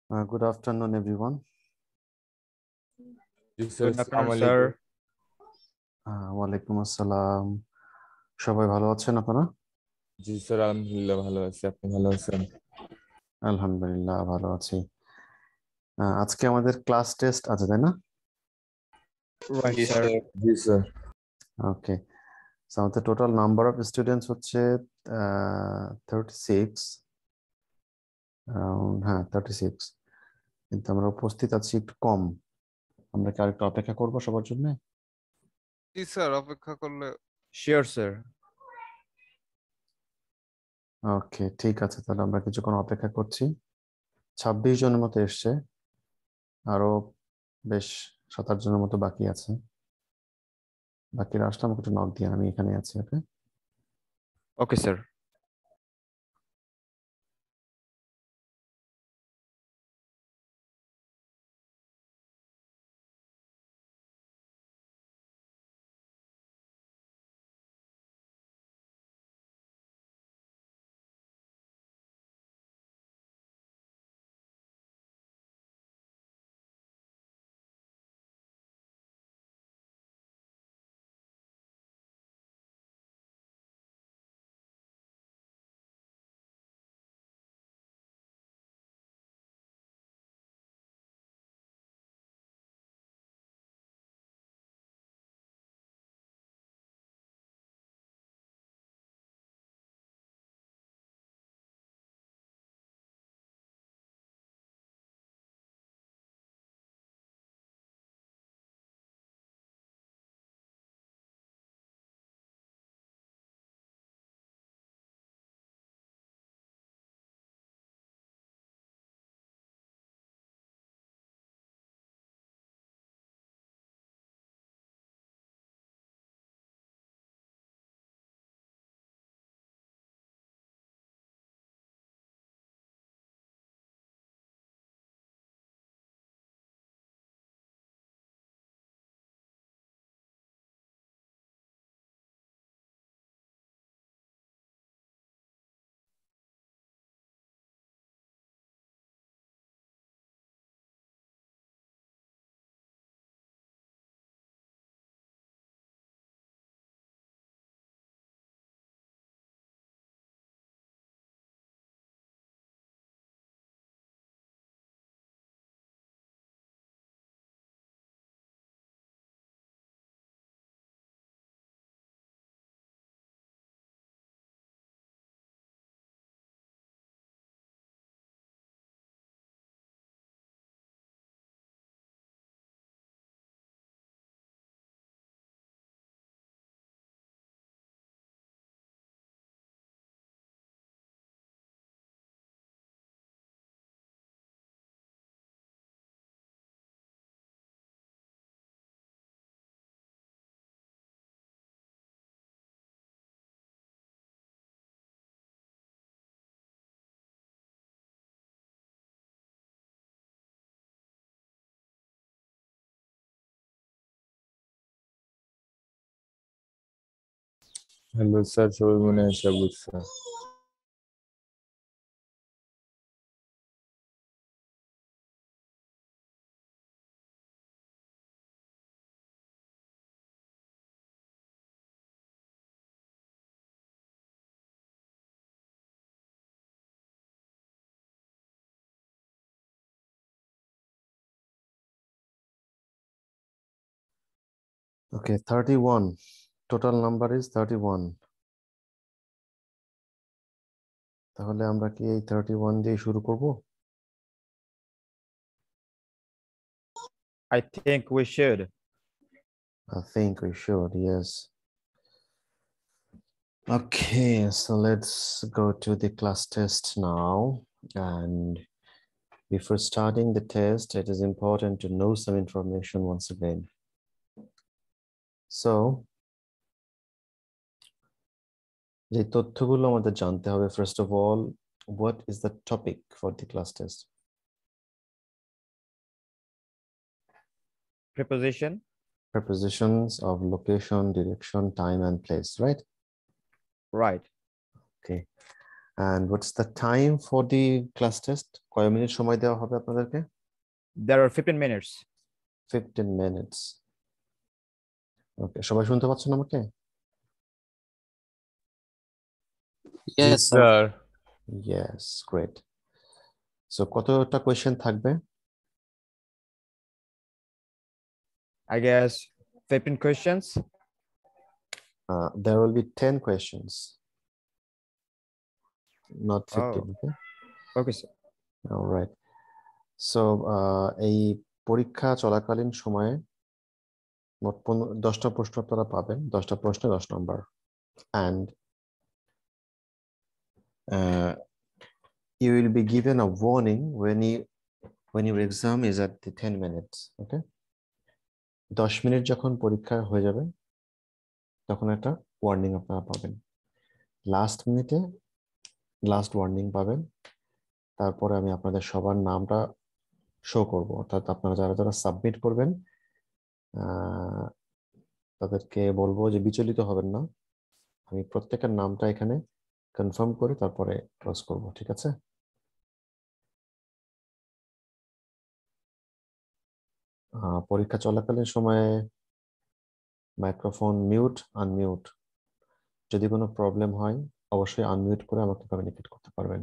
Good afternoon, everyone. Good afternoon, sir. ওয়ালাইকুম আসসালাম। সবাই ভালো আছেন আপনারা? জি স্যার, আলহামদুলিল্লাহ ভালো আছি। আপনি ভালো আছেন? আলহামদুলিল্লাহ ভালো আছি। আজকে আমাদের ক্লাস টেস্ট আছে, তাই না? Right, sir. জি স্যার। ওকে, আমাদের টোটাল নাম্বার অফ স্টুডেন্টস হচ্ছে 36। হ্যাঁ, 36, কিন্তু আমরা উপস্থিত আছি একটু কম। আমরা কি আরেকটু অপেক্ষা করবো সবার জন্য? জি স্যার, অপেক্ষা করলে Sure, sir. ওকে, ঠিক আছে, তাহলে আমরা কিছুক্ষণ অপেক্ষা করছি। 26 জনের মতো এসছে, আরো বেশ 7-8 জনের মতো বাকি আছে। বাকিরা আসলে আমাকে একটু নক দিয়ে, আমি এখানে আছি। ওকে, Okay, sir. হ্যালো স্যার, সবাই মনে আছে বুঝছে? ওকে, 31, টোটাল নাম্বার ইজ 31। তাহলে আমরা কি এই 31 দিয়ে শুরু করব? I think we should. I think we should, yes. Okay, so let's go to the class test now. And before starting the test, it is important to know some information once again. So, যে তথ্যগুলো আমাদের জানতে হবে, first of all, what is the topic for the class test? Preposition. Prepositions of location, direction, time, and place, right? Right. Okay. And what's the time for the class test? কয় minute সময় দেওয়া হবে আপনাদেরকে? There are 15 minutes. 15 minutes. ওকে, সবাই শুনতে পাচ্ছেন আমাকে? Yes, sir. Yes, great. So কতটা কোয়েশ্চেন থাকবে? I guess 15 questions. There will be 10 questions, not 15. Oh. Okay. Okay, sir. All right. So এই পরীক্ষা চলাকালীন সময়ে মোট 10টা প্রশ্ন আপনারা পাবেন, 10টা প্রশ্নে 10 নম্বর, and you will be given a warning when your exam is at the 10 minutes. Okay. 10 minute যখন পরীক্ষা হয়ে যাবে তখন একটা ওয়ার্নিং আপনারা পাবেন। লাস্ট মিনিটে লাস্ট ওয়ার্নিং পাবেন। তারপরে আমি আপনাদের সবার নামটা শো করব, অর্থাৎ আপনারা যারা যারা সাবমিট করবেন তাদেরকে বলবো যে বিচলিত হবেন না, আমি প্রত্যেকের নামটা এখানে কনফার্ম করে তারপরে ক্লোজ করব, ঠিক আছে? পরীক্ষা চলাকালীন সময়ে মাইক্রোফোন মিউট আনমিউট, যদি কোনো প্রবলেম হয় অবশ্যই আনমিউট করে আমাকে কমিউনিকেট করতে পারবেন,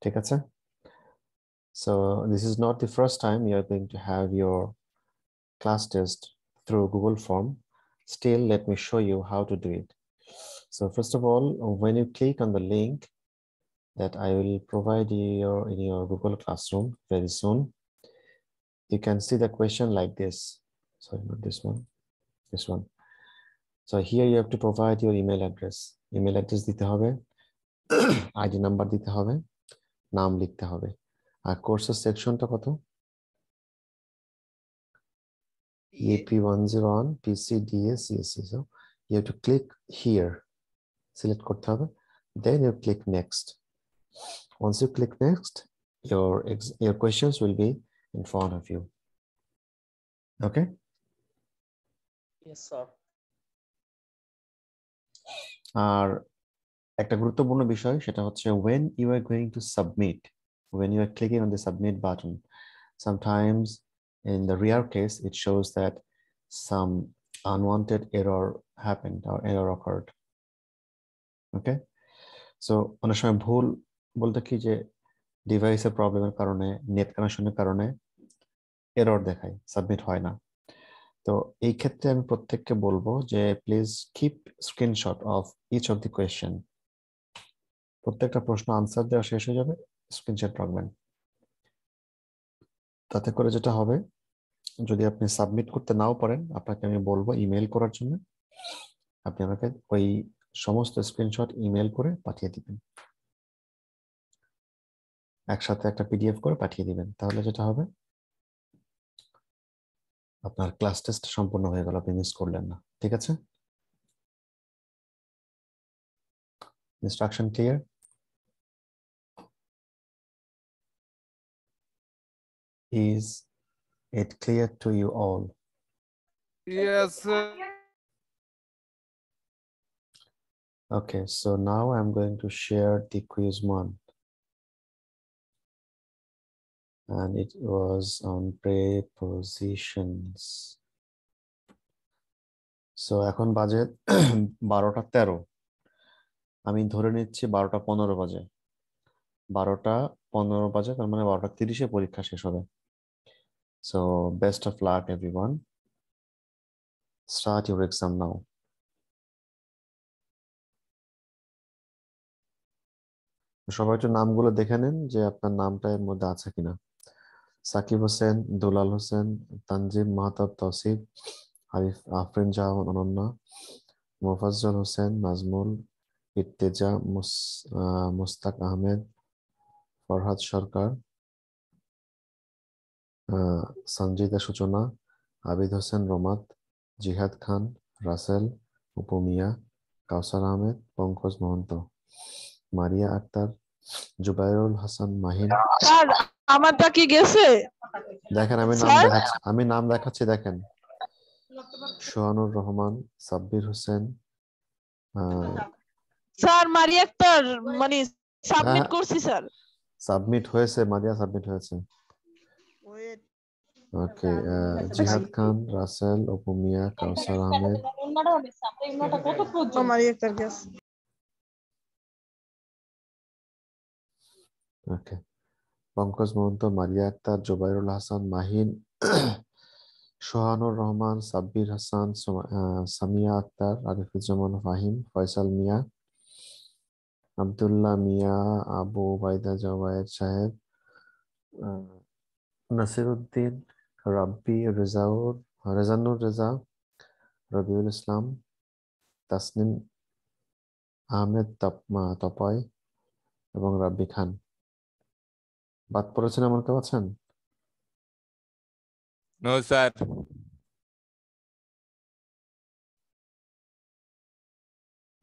ঠিক আছে? So this is not the first time you are going to have your class test through Google Form. Still, let me show you how to do it. So first of all, when you click on the link that I will provide you in your Google Classroom very soon, you can see the question like this. Sorry, not this one, this one. So here you have to provide your email address. Email address দিতে হবে, ID number দিতে হবে, নাম লিখতে হবে। আর কোর্সের সেকশনটা কত? EP101 PCDA CSC. So you have to click here, select করতে হবে, then you click next. Once you click next, your questions will be in front of you. Okay? Yes, sir. আর একটা গুরুত্বপূর্ণ বিষয় সেটা হচ্ছে when you are going to submit, when you are clicking on the submit button, sometimes in the rare case it shows that some unwanted error happened or error occurred. Okay, so অনেক সময় ভুল বলতে কি যে ডিভাইসের প্রবলেমের কারণে, net কানেকশনের কারণে এরর দেখায়, সাবমিট হয় না। তো এই ক্ষেত্রে আমি প্রত্যেককে বলবো যে please keep screenshot of each of the question. প্রত্যেকটা প্রশ্ন আনসার দেওয়া শেষ হয়ে যাবে, স্ক্রিনশট রাখবেন। তাতে করে যেটা হবে, যদি আপনি সাবমিট করতে নাও পারেন, আপনাকে আমি বলবো ইমেল করার জন্য, আপনি আমাকে ওই সমস্ত স্ক্রিনশট ইমেল করে পাঠিয়ে দিবেন, একসাথে একটা PDF করে পাঠিয়ে দিবেন। তাহলে যেটা হবে, আপনার ক্লাস টেস্ট সম্পূর্ণ হয়ে গেল, আপনি মিস করলেন না, ঠিক আছে? Instruction clear? Is it clear to you all? Yes, sir. Okay, so now I'm going to share the quiz one. And it was on prepositions. So এখন বাজে 12:13। আমি ধরে নিচ্ছি 12:15 বাজে। 12:15 বাজে, তার মানে 12:30 পরীক্ষা শেষ হবে। So best of luck everyone. Start your exam now. সবাই একটু নামগুলো দেখে নেন যে আপনার নামটা এর মধ্যে আছে কিনা। সাকিব হোসেন, দুলাল হোসেন, তানজিম মাহতাব তৌসিফ, আরিফ, আফরিন জাহান অনন্যা, মোফাজ্জল হোসেন, নাজমুল, ইর্তেজা, মুস্তাক আহমেদ, ফরহাদ সরকার, সঞ্জিদা সূচনা, আবিদ হোসেন রোমাত, জিহাদ খান, রাসেল, উপমিয়া, কাউসার আহমেদ, পঙ্কজ মহন্ত, মারিয়া আক্তার, জুবাইরুল হাসান মাহিন। স্যার আমারটা কি গেছে? দেখেন আমি নাম দেখাচ্ছি দেখেন। সোহানুর রহমান, সাব্বির হোসেন, স্যার মারিয়া আক্তার মানে সাবমিট হ্যাঁ। করছি স্যার। সাবমিট হয়েছে, মারিয়া সাবমিট হয়েছে। ওকে, জিহাদ খান, রাসেল, অপু মিয়া, কাউসার আহমেদ। মারিয়া আক্তার গেছে। ওকে, পঙ্কজ মহন্ত, মারিয়া আক্তার, জুবাইরুল হাসান, মাহিন, সোহানুর রহমান, সাব্বির হাসান, সামিয়া আক্তার, আরিফুজ্জামান ফাহিম, ফয়সাল মিয়া, আব্দুল্লাহ মিয়া, আবু ওবায়দা জওয়ায়েদ সাহেব, নাসিরউদ্দিন, রাব্বি, রেজানুর রেজা, রবিউল ইসলাম, তাসনিম আহমেদ তপয় এবং রাব্বি খান। বাদ পড়েছেন আমার কেউ আছেন? No sir.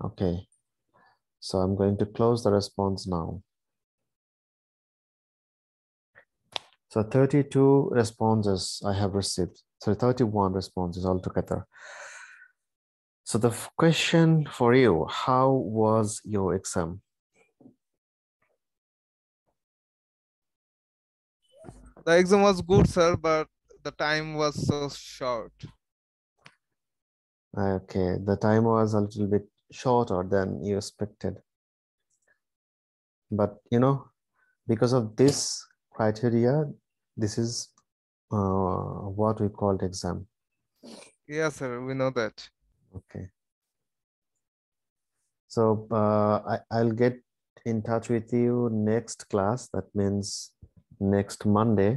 Okay, so I'm going to close the response now. So 32 responses I have received. So 31 responses altogether. So the question for you, how was your exam? The exam was good, sir, but the time was so short. Okay, the time was a little bit shorter than you expected. But because of this criteria, this is what we called exam. Yes, sir, we know that. Okay. So I'll get in touch with you next class. That means next Monday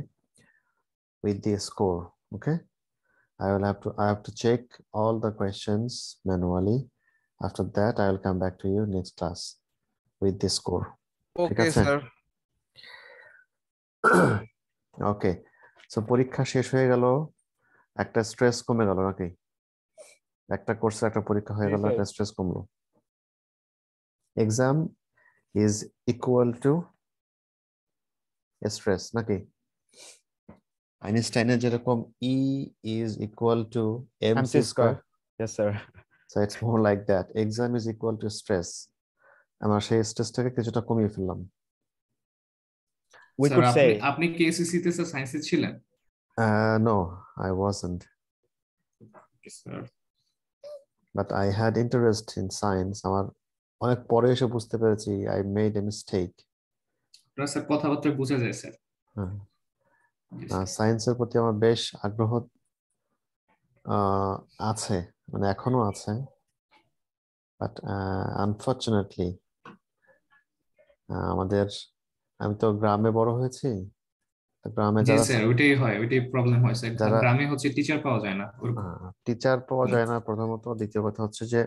with the score. Okay. I have to check all the questions manually. After that, I will come back to you next class with the score. Okay, sir. Okay. So পরীক্ষা শেষ হয়ে গেল, একটা stress কমে গেল নাকি? একটা কোর্সে একটা পরীক্ষা হয়ে গেল, একটা স্ট্রেস কমলো। Exam is equal to stress নাকি? আইনস্টাইনের যেরকম E is equal to mc square. Yes, sir. So it's more like that. Exam is equal to stress. আমরা সেই স্ট্রেসটাকে কিছুটা কমিয়ে ফেললাম। We could say আপনি কি এসএসসি তে সায়েন্সে ছিলেন? No, I wasn't. But I had interest in science. আমার অনেক পরে এসে বুঝতে পেরেছি I made a mistake. আপনার স্যার কথাবার্তা বোঝা যায় স্যার। সায়েন্সের প্রতি আমার বেশ আগ্রহ আছে, মানে এখনো আছে, বাট আনফরচুনেটলি আমি তো গ্রামে বড় হয়েছি, গ্রামে জি যারা স্যার, ওইটাই প্রবলেম হয় স্যার। গ্রামে হচ্ছে টিচার পাওয়া যায় না, টিচার পাওয়া যায় না প্রথমত, দ্বিতীয় কথা হচ্ছে যে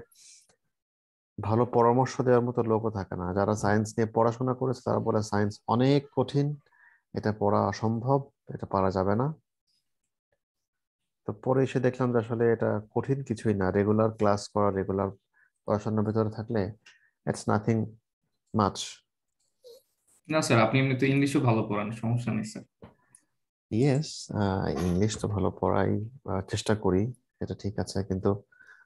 ভালো পরামর্শ দেওয়ার মতো লোকও থাকে না। যারা সায়েন্স নিয়ে পড়াশোনা করেছে তারা বলে সায়েন্স অনেক কঠিন, এটা পড়া অসম্ভব, এটা পারা যাবে না। তো পরে এসে দেখলাম যে আসলে এটা কঠিন কিছুই না, রেগুলার ক্লাস করা, রেগুলার পড়াশোনার ভেতরে থাকলে ইটস নাথিং মাচ। না স্যার, আপনি এমনিতে ইংলিশও ভালো পড়ান, সমস্যা নেই স্যার। ইয়েস, ইংলিশ তো ভালো পড়াই, চেষ্টা করি, এটা ঠিক আছে, কিন্তু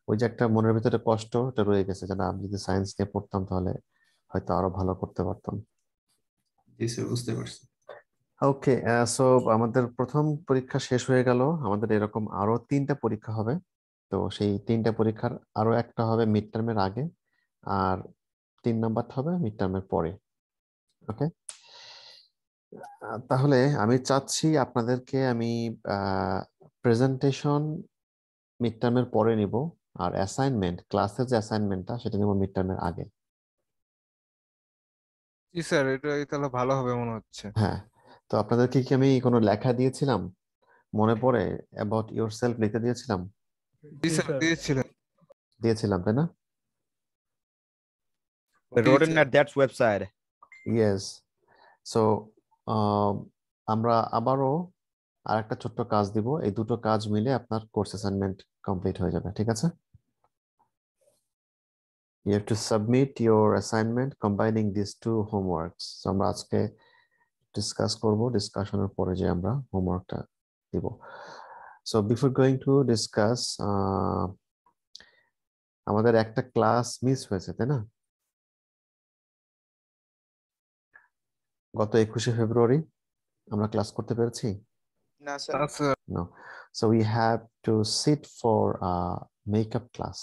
ওই যে একটা মনের ভিতরে কষ্ট এটা রয়ে গেছে, যে না আমি যদি সায়েন্স নিয়ে পড়তাম তাহলে হয়তো আরো ভালো করতে পারতাম। জি স্যার, বুঝতে পারছি। ওকে, সো আমাদের প্রথম পরীক্ষা শেষ হয়ে গেল, আমাদের এরকম আরো 3টা পরীক্ষা হবে। তো সেই 3টা পরীক্ষার আরো একটা হবে মিড টার্মের আগে, আর 3 নাম্বারটা হবে মিড টার্মের পরে। ওকে, তাহলে আমি চাচ্ছি আপনাদেরকে আমি প্রেজেন্টেশন মিড টার্মের পরে নিব, আর অ্যাসাইনমেন্ট, ক্লাসের যে অ্যাসাইনমেন্টটা সেটা নিব মিড টার্মের আগে। জি স্যার, এটাই তাহলে ভালো হবে মনে হচ্ছে। হ্যাঁ, তো আপনাদেরকে কি আমি কোনো লেখা দিয়েছিলাম, মনে পড়ে অ্যাবাউট ইউর সেলফ লিখতে দিয়েছিলাম? জি স্যার, দিয়েছিলাম তাই না? we wrote it at that website. Yes. So আমরা আবারও আর একটা ছোট্ট কাজ দিব, এই দুটো কাজ মিলে আপনার কোর্স অ্যাসাইনমেন্ট কমপ্লিট হয়ে যাবে, ঠিক আছে? You have to submit your assignment combining these two homeworks. So আমরা আজকে ডিসকাস করব, ডিসকাশনের পরে যে আমরা হোমওয়ার্কটা দিব। So before going to discuss, আমাদের একটা ক্লাস মিস হয়েছে তাই না? গত 21শে ফেব্রুয়ারি আমরা ক্লাস করতে পেরেছি? No, sir. sir. No. So we have to sit for a makeup class.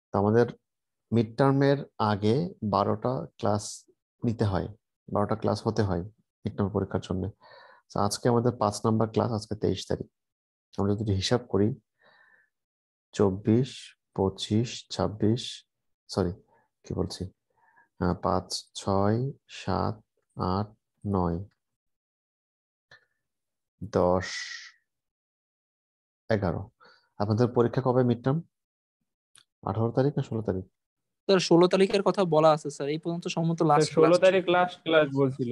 তো আমাদের মিড টার্মের আগে 12টা ক্লাস নিতে হয়, 12টা ক্লাস হতে হয় মিড টার্ম পরীক্ষার জন্য। তো আজকে আমাদের 5 নাম্বার ক্লাস, আজকে 23 তারিখ। আমরা যদি হিসাব করি 24, 25, 26, সরি কি বলছি, 5, 6, 7, 8, 9, 10, 11। আপনাদের পরীক্ষা কবে মিড টার্ম? 18 তারিখ না 16 তারিখ? স্যার 16 তারিখের কথা বলা আছে স্যার, এই পর্যন্ত সম্ভবত লাস্ট 16 তারিখ লাস্ট ক্লাস বলছিল।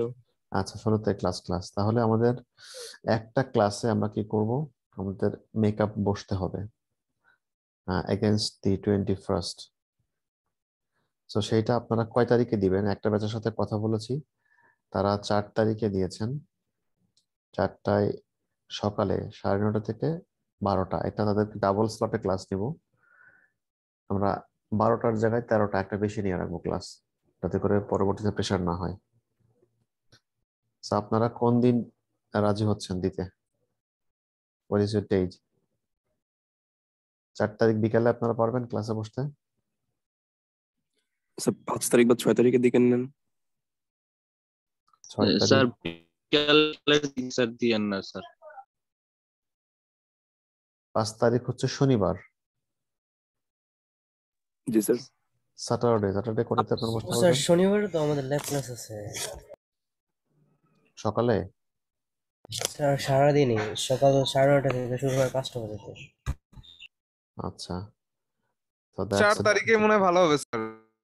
আচ্ছা, 16 তারিখ ক্লাস। তাহলে আমাদের একটা ক্লাসে আমরা কি করব, আমাদের মেকআপ বসতে হবে এগেইনস্ট দি 21st। তো সেইটা আপনারা কয় তারিখে দিবেন? একটা ব্যাচের সাথে কথা বলেছি, তারা 4 তারিখে দিয়েছেন, 4টায় সকালে 9:30 থেকে 12টা। এটা তাদেরকে ডাবল স্লটে ক্লাস নিব আমরা, 12টার জায়গায় 13টা, একটা বেশি নিয়ে রাখবো ক্লাস, যাতে করে পরবর্তীতে প্রেশার না হয়। তো আপনারা কোন দিন রাজি হচ্ছেন দিতে? What is your date? 4 তারিখ বিকালে আপনারা পারবেন ক্লাসে বসতে? স্যার 5 তারিখ বা 6 তারিখের দিকে নেন। 6 স্যার তারিখ বিকালের দিক স্যার দিয়েন না স্যার। 5 তারিখ হচ্ছে শনিবার, জি স্যার। স্যাটারডে কোটাতে আপনারা বসতে স্যার পারবেন? শনিবারে তো আমাদের ল্যাব ক্লাস আছে সকালে? স্যার, সারাদিনই সকাল 9:30 থেকে শুরু হয় 5টা পর্যন্ত। আচ্ছা, তো 4 তারিখে মনে হয় ভালো হবে স্যার।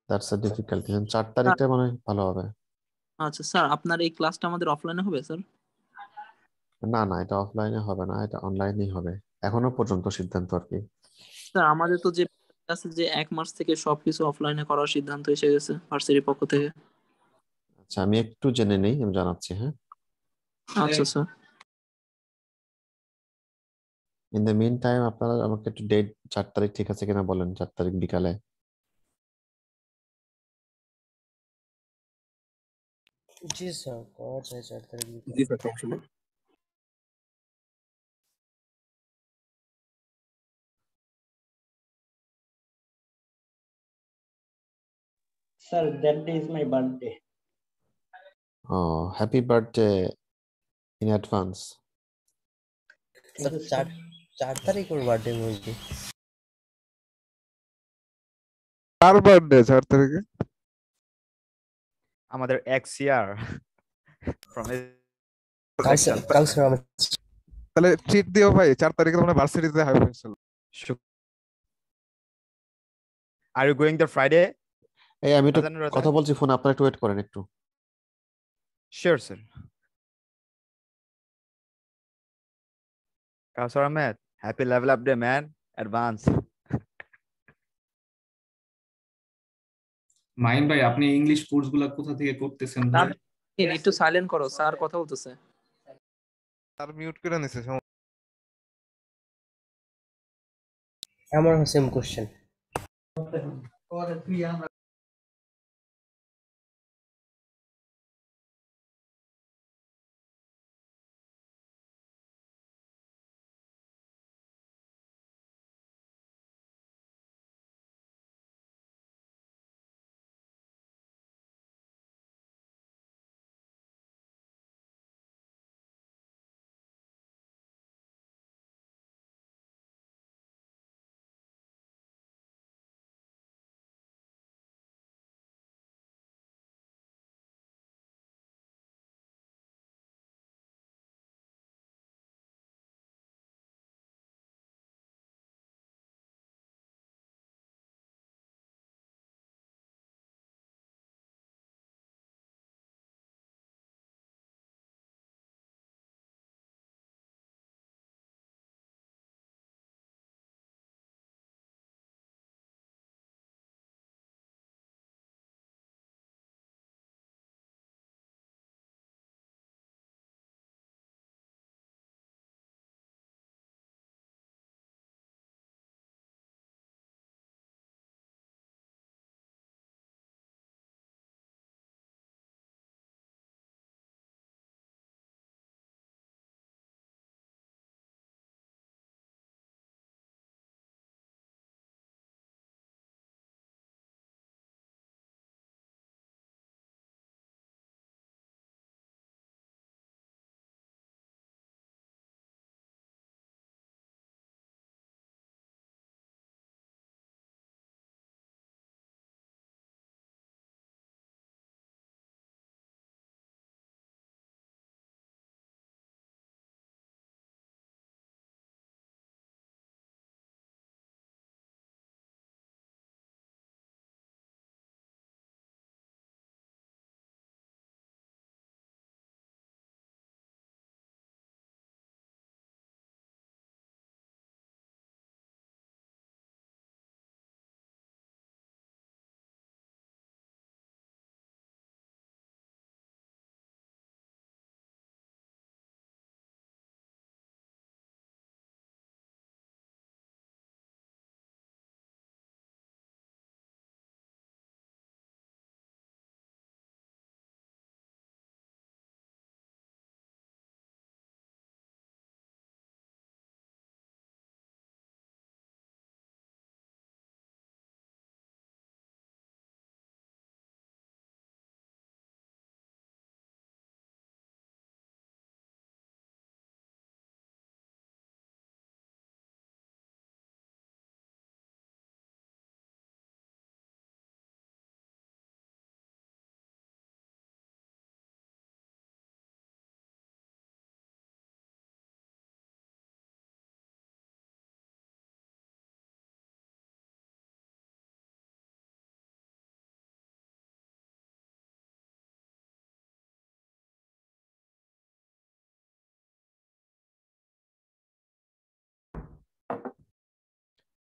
That's a difficulty. 4 তারিখটা মনে হয় ভালো হবে। আচ্ছা স্যার, আপনার এই ক্লাসটা আমাদের অফলাইনে হবে স্যার? না, এটা অফলাইনে হবে না, এটা অনলাইনেই হবে, এখনো পর্যন্ত সিদ্ধান্ত আর কি। স্যার আমাদের তো যে আছে যে 1 মাস থেকে সবকিছু অফলাইনে করার সিদ্ধান্ত এসে গেছে ভার্সিটির পক্ষ থেকে। আচ্ছা, আমি একটু জেনে নেই, আমি জানাচ্ছি। হ্যাঁ, আচ্ছা sir. In the meantime আপনারা আমাকে একটু ডেট, 4 তারিখ ঠিক আছে কিনা বলেন, 4 তারিখ বিকালে। জি স্যার, করা যায় 4 তারিখ বিকালে। জি স্যার, সমস্যা নেই। Sir, that day is my birthday. Oh, happy birthday in advance. Sir 4 তারিখ ওর বার্থডে মুভি। কার বার্থডে 4 তারিখে? আমাদের XCR from কাল স্যার আমার তাহলে ট্রিট দিও ভাই, 4 তারিখে তোমরা ভার্সিটিতে হবে ইনশাআল্লাহ। Are you going the Friday? এই আমি একটু Razan, কথা বলছি ফোনে, আপনারা একটু ওয়েট করেন একটু। Sure, sir. Kausar Ahmed, happy level up day, man. Advance. Mine ভাই, আপনি ইংলিশ কোর্স গুলা কোথা থেকে করতেছেন ভাই? একটু সাইলেন্ট করো, স্যার কথা বলতেছে। আর মিউট করে নিছে। আমার সেম কোশ্চেন।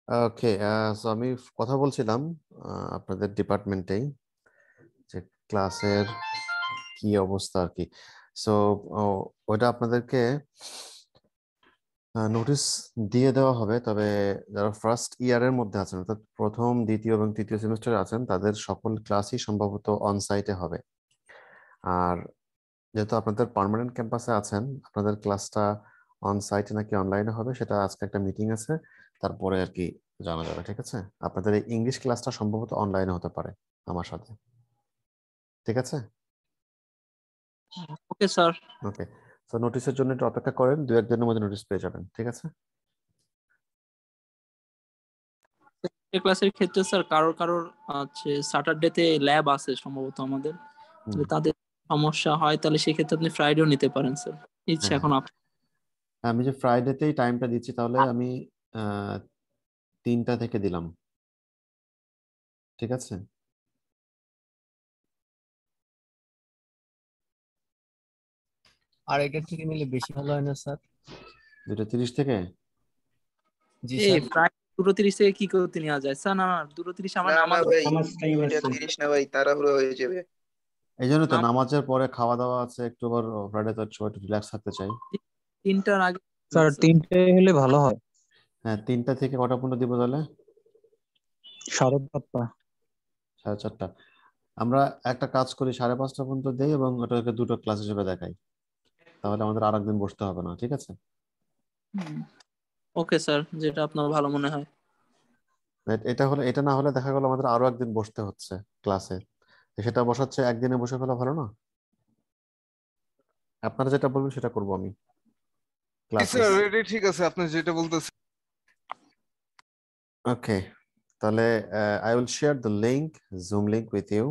ওকে, সো আমি কথা বলছিলাম আপনাদের ডিপার্টমেন্টেই যে ক্লাসের কি অবস্থা আর কি। সো ওইটা আপনাদেরকে নোটিশ দিয়ে দেওয়া হবে, তবে যারা ফার্স্ট ইয়ারের মধ্যে আছেন অর্থাৎ প্রথম, দ্বিতীয় এবং তৃতীয় সেমিস্টারে আছেন তাদের সকল ক্লাসই সম্ভবত অন সাইটে হবে। আর যেহেতু আপনাদের পার্মানেন্ট ক্যাম্পাসে আছেন, আপনাদের ক্লাসটা অন সাইটে নাকি অনলাইনে হবে সেটা আজকে একটা মিটিং আছে, তারপরে আর কি জানা যাবে। ঠিক আছে, আপনাদের এই ইংলিশ ক্লাসটা সম্ভবত অনলাইনে হতে পারে আমার সাথে। ঠিক আছে, ওকে স্যার। ওকে। তো নোটিশের জন্য একটু অপেক্ষা করেন, 2-1 দিনের মধ্যে নোটিশ পেয়ে যাবেন। ঠিক আছে, ক্লাসের ক্ষেত্রে স্যার কারোর কারোর হচ্ছে স্যাটারডেতে ল্যাব আছে সম্ভবত আমাদের, যদি তাদের সমস্যা হয় তাহলে সেক্ষেত্রে আপনি ফ্রাইডেও নিতে পারেন স্যার, ইচ্ছা হ্যাঁ এখন আপনার। আমি যে ফ্রাইডেতেই টাইমটা দিচ্ছি, তাহলে আমি 3টা থেকে দিলাম। ঠিক আছে, আর এটা থেকে নিলে বেশি ভালো হয় না স্যার? 2:30 থেকে। জি এই স্যার। প্রায় 2:30 থেকে কি করতে নেওয়া যায় স্যার? না না 2:30 আমার না না নামাজ ভাই, নামাজ টাইম এটা আছে। 30 না ভাই, তাড়াহুড়ো হয়ে যাবে। এই জন্য তো নাম নামাজের পরে খাওয়া দাওয়া আছে, একটু আবার ফ্রাইডে তো সবাই একটু রিল্যাক্স থাকতে চাই। 3টার আগে স্যার স্যার। 3টে হলে ভালো হয়। হ্যাঁ, 3টা থেকে কটা পর্যন্ত দিব তাহলে? 4:30। 4:30। আমরা একটা কাজ করি, 5:30 পর্যন্ত দেই এবং ওটাকে দুটো ক্লাস হিসেবে দেখাই, তাহলে আমাদের আর একদিন বসতে হবে না। ঠিক আছে, ওকে স্যার, যেটা আপনার ভালো মনে হয়। এটা না হলে দেখা গেল আমাদের আরো একদিন বসতে হচ্ছে ক্লাসে, সেটা বসাচ্ছে একদিনে বসে ফেলা ভালো না? আপনারা যেটা বলবেন সেটা করব আমি ক্লাসে। স্যার এটা ঠিক আছে আপনি যেটা বলতেছেন। ওকে, তাহলে I will share the link, zoom link with you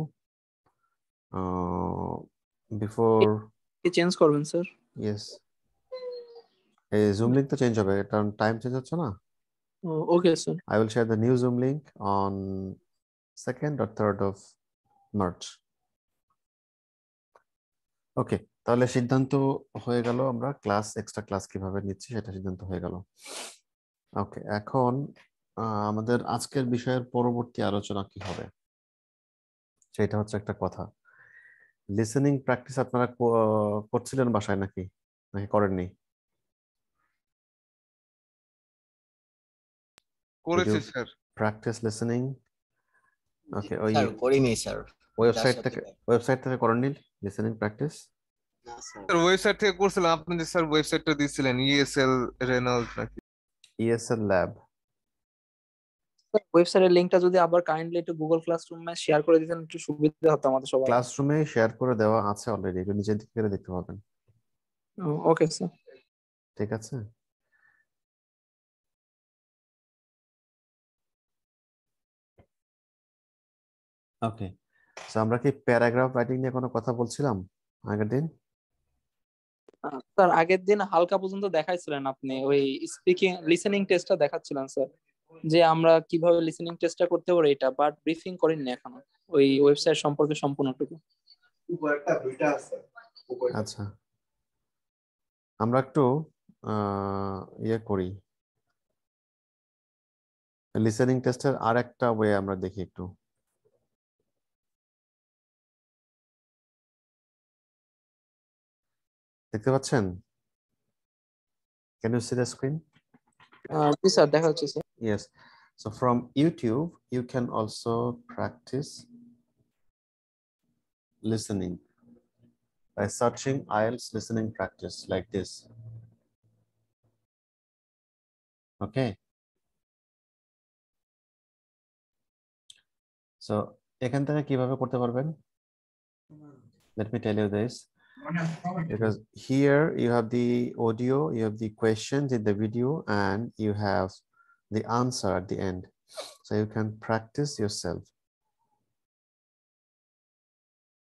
before. কি চেঞ্জ করবেন স্যার? ইয়েস, এই জুম লিংক তো চেঞ্জ হবে কারণ টাইম চেঞ্জ হচ্ছে না। Okay sir. I will share the new Zoom link on 2nd or 3rd of March. ওকে, তাহলে সিদ্ধান্ত হয়ে গেল, আমরা এক্সট্রা ক্লাস কিভাবে নিচ্ছি সেটা সিদ্ধান্ত হয়ে গেল। ওকে, এখন আমাদের আজকের বিষয়ের পরবর্তী আলোচনা কি হবে সেটা হচ্ছে একটা কথা। লিসেনিং প্র্যাকটিস আপনারা করছিলেন বাসায় নাকি নাকি করেননি? করেছি স্যার। Practice listening. ওকে, ওই স্যার করিনি স্যার। ওয়েবসাইট থেকে করেননি লিসেনিং প্র্যাকটিস? না স্যার। স্যার ওয়েবসাইট থেকে করছিলাম, আপনি যে স্যার ওয়েবসাইটটা দিয়েছিলেন ইএসএল রেনল্ড নাকি? ESL lab. ওয়েবসাইটের লিংকটা যদি আবার কাইন্ডলি একটু গুগল ক্লাসরুমে শেয়ার করে দিতেন একটু সুবিধা হতো আমাদের সবাই। ক্লাসরুমে শেয়ার করে দেওয়া আছে অলরেডি, একটু নিচের দিকে গেলে দেখতে পাবেন। Okay sir. ঠিক আছে, ওকে। সো আমরা কি প্যারাগ্রাফ রাইটিং নিয়ে কোনো কথা বলছিলাম আগের দিন? স্যার আগের দিন হালকা পর্যন্ত দেখাইছিলেন আপনি, ওই স্পিকিং লিসেনিং টেস্টটা দেখাচ্ছিলেন স্যার, যে আমরা কিভাবে লিসেনিং টেস্টটা করতে পারি এটা, বাট ব্রিফিং করিনি এখনো ওই ওয়েবসাইট সম্পর্কে সম্পূর্ণটুকু। আচ্ছা, আমরা একটু ইয়ে করি, লিসেনিং টেস্টের আর একটা ওয়ে আমরা দেখি একটু। দেখতে পাচ্ছেন? Can you see the screen? G sir, দেখা যাচ্ছে sir. Yes. So from YouTube, you can also practice listening by searching IELTS listening practice like this. Okay. So এখান থেকে কিভাবে করতে পারবেন? Let me tell you this. Because here you have the audio, you have the questions in the video, and you have the answer at the end. So you can practice yourself.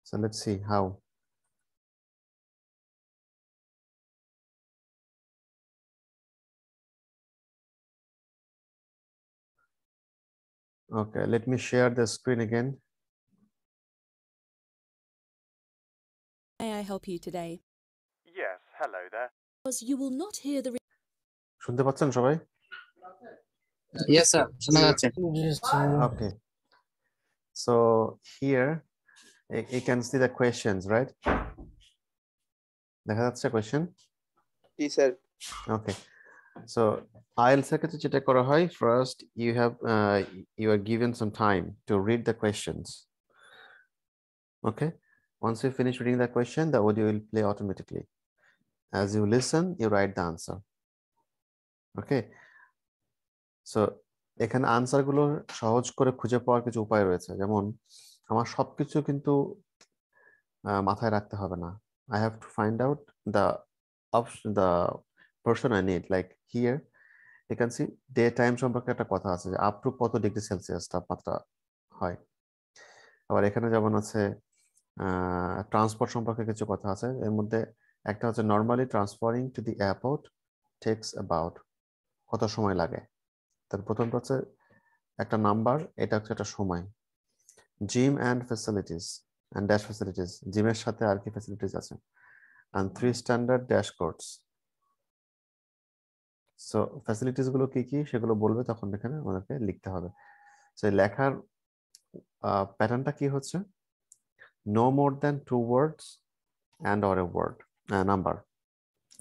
So let's see how. Okay, let me share the screen again. May I help you today? Yes, hello there. Because you will not hear the শুনতে পাচ্ছেন সবাই? Yes, sir. শোনা যাচ্ছে। Okay. So here you can see the questions, right? দেখা যাচ্ছে question? জি sir. Okay. So IELTS এর ক্ষেত্রে যেটা করা হয়, first you are given some time to read the questions. Okay. Once you finish reading the question, the audio will play automatically. As you listen, you write the answer. Okay. So এখানে answer গুলো সহজ করে খুঁজে পাওয়ার কিছু উপায় রয়েছে, যেমন আমার সবকিছু কিন্তু মাথায় রাখতে হবে না। I have to find out the option, the portion I need. Like here you can see day time সম্পর্কে একটা কথা আছে যে আপ টু কত ডিগ্রি সেলসিয়াস তাপমাত্রা হয়। আবার এখানে যেমন আছে ট্রান্সপোর্ট সম্পর্কে কিছু কথা আছে, এর মধ্যে একটা হচ্ছে normally transferring to the airport tax about, কত সময় লাগে। তার প্রথমটা হচ্ছে একটা নাম্বার, এটা হচ্ছে একটা সময়। Gym and facilities and dash facilities, জিমের সাথে আর কি ফ্যাসিলিটিস আছে, and 3 standard dash codes. So facilities গুলো কি কি সেগুলো বলবে, তখন এখানে আমাদেরকে লিখতে হবে। সো লেখার প্যাটার্নটা কি হচ্ছে, no more than 2 words and or a word number,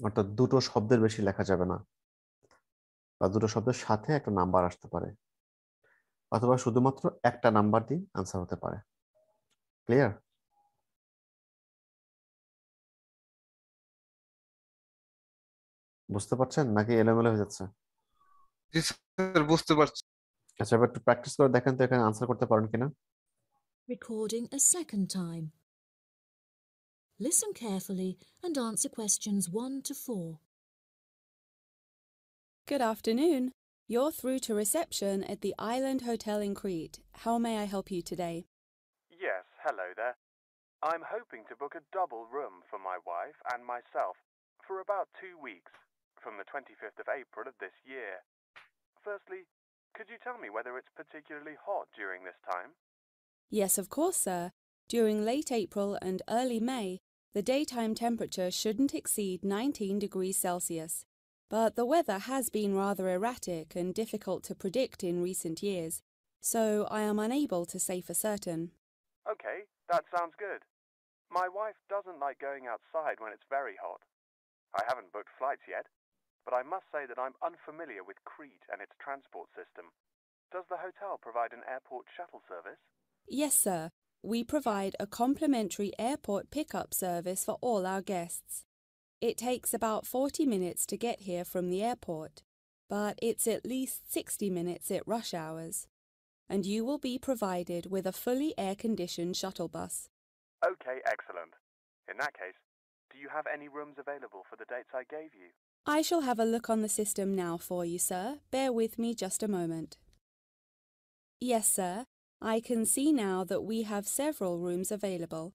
অর্থাৎ দুটো শব্দের বেশি লেখা যাবে না, বা দুটো শব্দের সাথে একটা নাম্বার আসতে পারে, অথবা শুধুমাত্র একটা নাম্বার দিয়ে আনসার হতে পারে। ক্লিয়ার? বুঝতে পারছেন নাকি এলোমেলো হয়ে যাচ্ছে? জি স্যার, বুঝতে পারছি। আচ্ছা, এবার একটু প্র্যাকটিস করে দেখেন তো এখানে আনসার করতে পারেন কিনা। Recording a second time. Listen carefully and answer questions 1 to 4. Good afternoon. You're through to reception at the Island Hotel in Crete. How may I help you today? Yes, hello there. I'm hoping to book a double room for my wife and myself for about 2 weeks, from the 25th of April of this year. Firstly, could you tell me whether it's particularly hot during this time? Yes, of course, sir. During late April and early May, the daytime temperature shouldn't exceed 19 degrees Celsius. But the weather has been rather erratic and difficult to predict in recent years, so I am unable to say for certain. Okay, that sounds good. My wife doesn't like going outside when it's very hot. I haven't booked flights yet, but I must say that I'm unfamiliar with Crete and its transport system. Does the hotel provide an airport shuttle service? Yes, sir. We provide a complimentary airport pickup service for all our guests. It takes about 40 minutes to get here from the airport, but it's at least 60 minutes at rush hours. And you will be provided with a fully air-conditioned shuttle bus. Okay, excellent. In that case, do you have any rooms available for the dates I gave you? I shall have a look on the system now for you, sir. Bear with me just a moment. Yes, sir. I can see now that we have several rooms available.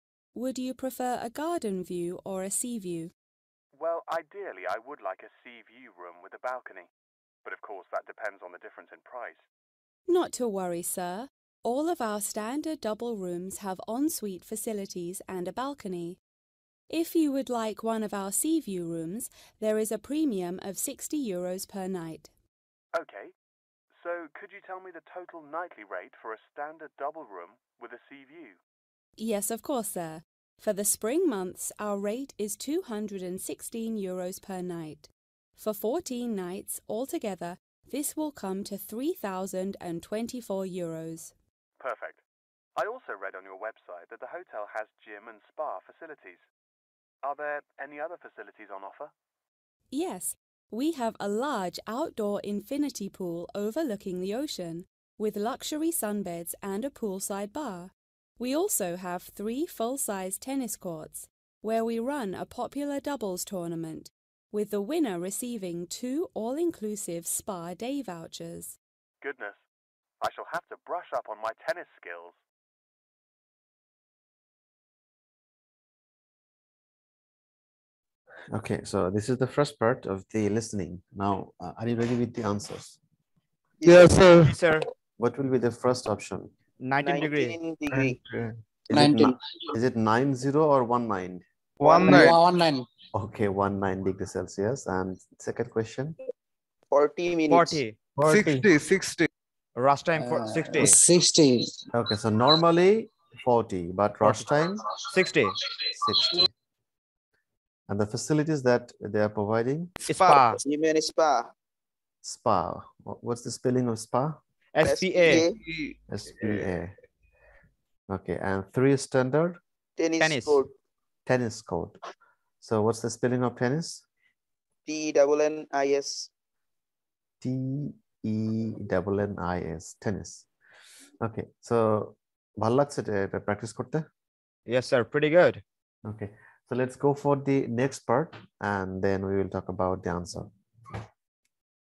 Would you prefer a garden view or a sea view? Well, ideally, I would like a sea view room with a balcony. But of course, that depends on the difference in price. Not to worry, sir. All of our standard double rooms have ensuite facilities and a balcony. If you would like one of our sea view rooms, there is a premium of €60 per night. Okay. So, could you tell me the total nightly rate for a standard double room with a sea view? Yes, of course, sir. For the spring months, our rate is €216 per night. For 14 nights altogether, this will come to €3,024. Perfect. I also read on your website that the hotel has gym and spa facilities. Are there any other facilities on offer? Yes, we have a large outdoor infinity pool overlooking the ocean, with luxury sunbeds and a poolside bar. We also have 3 full-size tennis courts, where we run a popular doubles tournament, with the winner receiving 2 all-inclusive spa day vouchers. Goodness, I shall have to brush up on my tennis skills. Okay, so this is the first part of the listening. Now, are you ready with the answers? Yes, sir. Sir, What will be the first option? 19 degree. 19 degree. Is it 90 or 19? 19. Okay, 19 degrees Celsius. And second question? 40 minutes. 40. 60, 60. Rush time for 60. 60. Okay, so normally 40, but rush time 60. 60. And the facilities that they are providing? Spa. You mean spa? Spa. What's the spelling of spa? SPA. SPA. Okay, and 3 standard? Tennis court. Tennis court. So what's the spelling of tennis? TNNIS. TENNIS. Tennis. Okay, so ভালো লাগছে এটা practice করতে? Yes, sir. Pretty good. Okay, so let's go for the next part and then we will talk about the answer.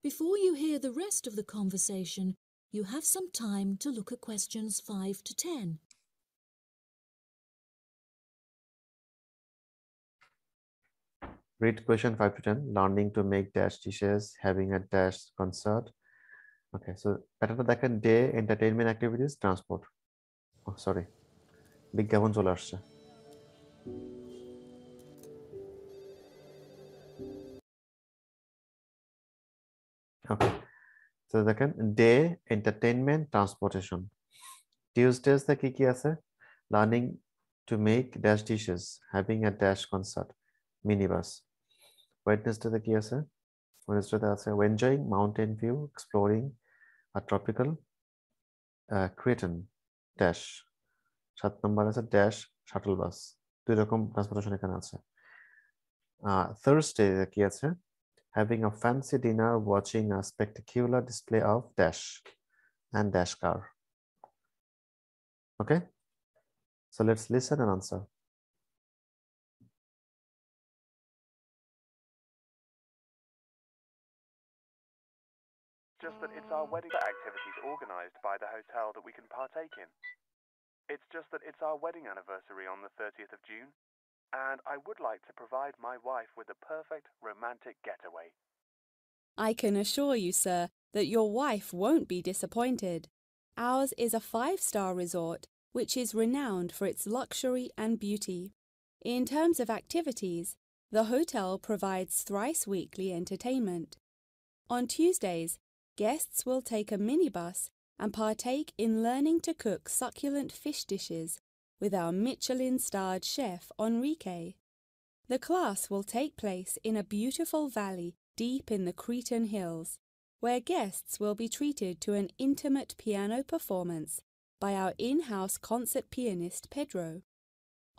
Before you hear the rest of the conversation, you have some time to look at questions 5 to 10. Read question 5 to 10. Learning to make dash dishes, having a dash concert. Okay, so patternটা দেখেন, day, entertainment activities, transport. Oh, sorry. বিজ্ঞাপন চলে আসছে। Okay, so দেখেন day, entertainment, transportation. Tuesdays তে কি কি আছে? Learning to make dash dishes, having a dash concert, minibus. Wednesday তে কি আছে? Wednesday তে আছে enjoying mountain view, exploring a tropical Cretan dash. 7 নম্বর আছে dash shuttle bus. 2 রকম ট্রান্সপোর্টেশন এখানে আছে। Thursday কি আছে? Having a fancy dinner, watching a spectacular display of dash and dash car. Okay, so let's listen and answer. Just that it's our wedding activities organised by the hotel that we can partake in. It's just that it's our wedding anniversary on the 30th of June, and I would like to provide my wife with a perfect romantic getaway. I can assure you, sir, that your wife won't be disappointed. Ours is a 5-star resort, which is renowned for its luxury and beauty. In terms of activities, the hotel provides thrice-weekly entertainment. On Tuesdays, guests will take a minibus and partake in learning to cook succulent fish dishes with our Michelin-starred chef Enrique. The class will take place in a beautiful valley deep in the Cretan hills, where guests will be treated to an intimate piano performance by our in-house concert pianist Pedro.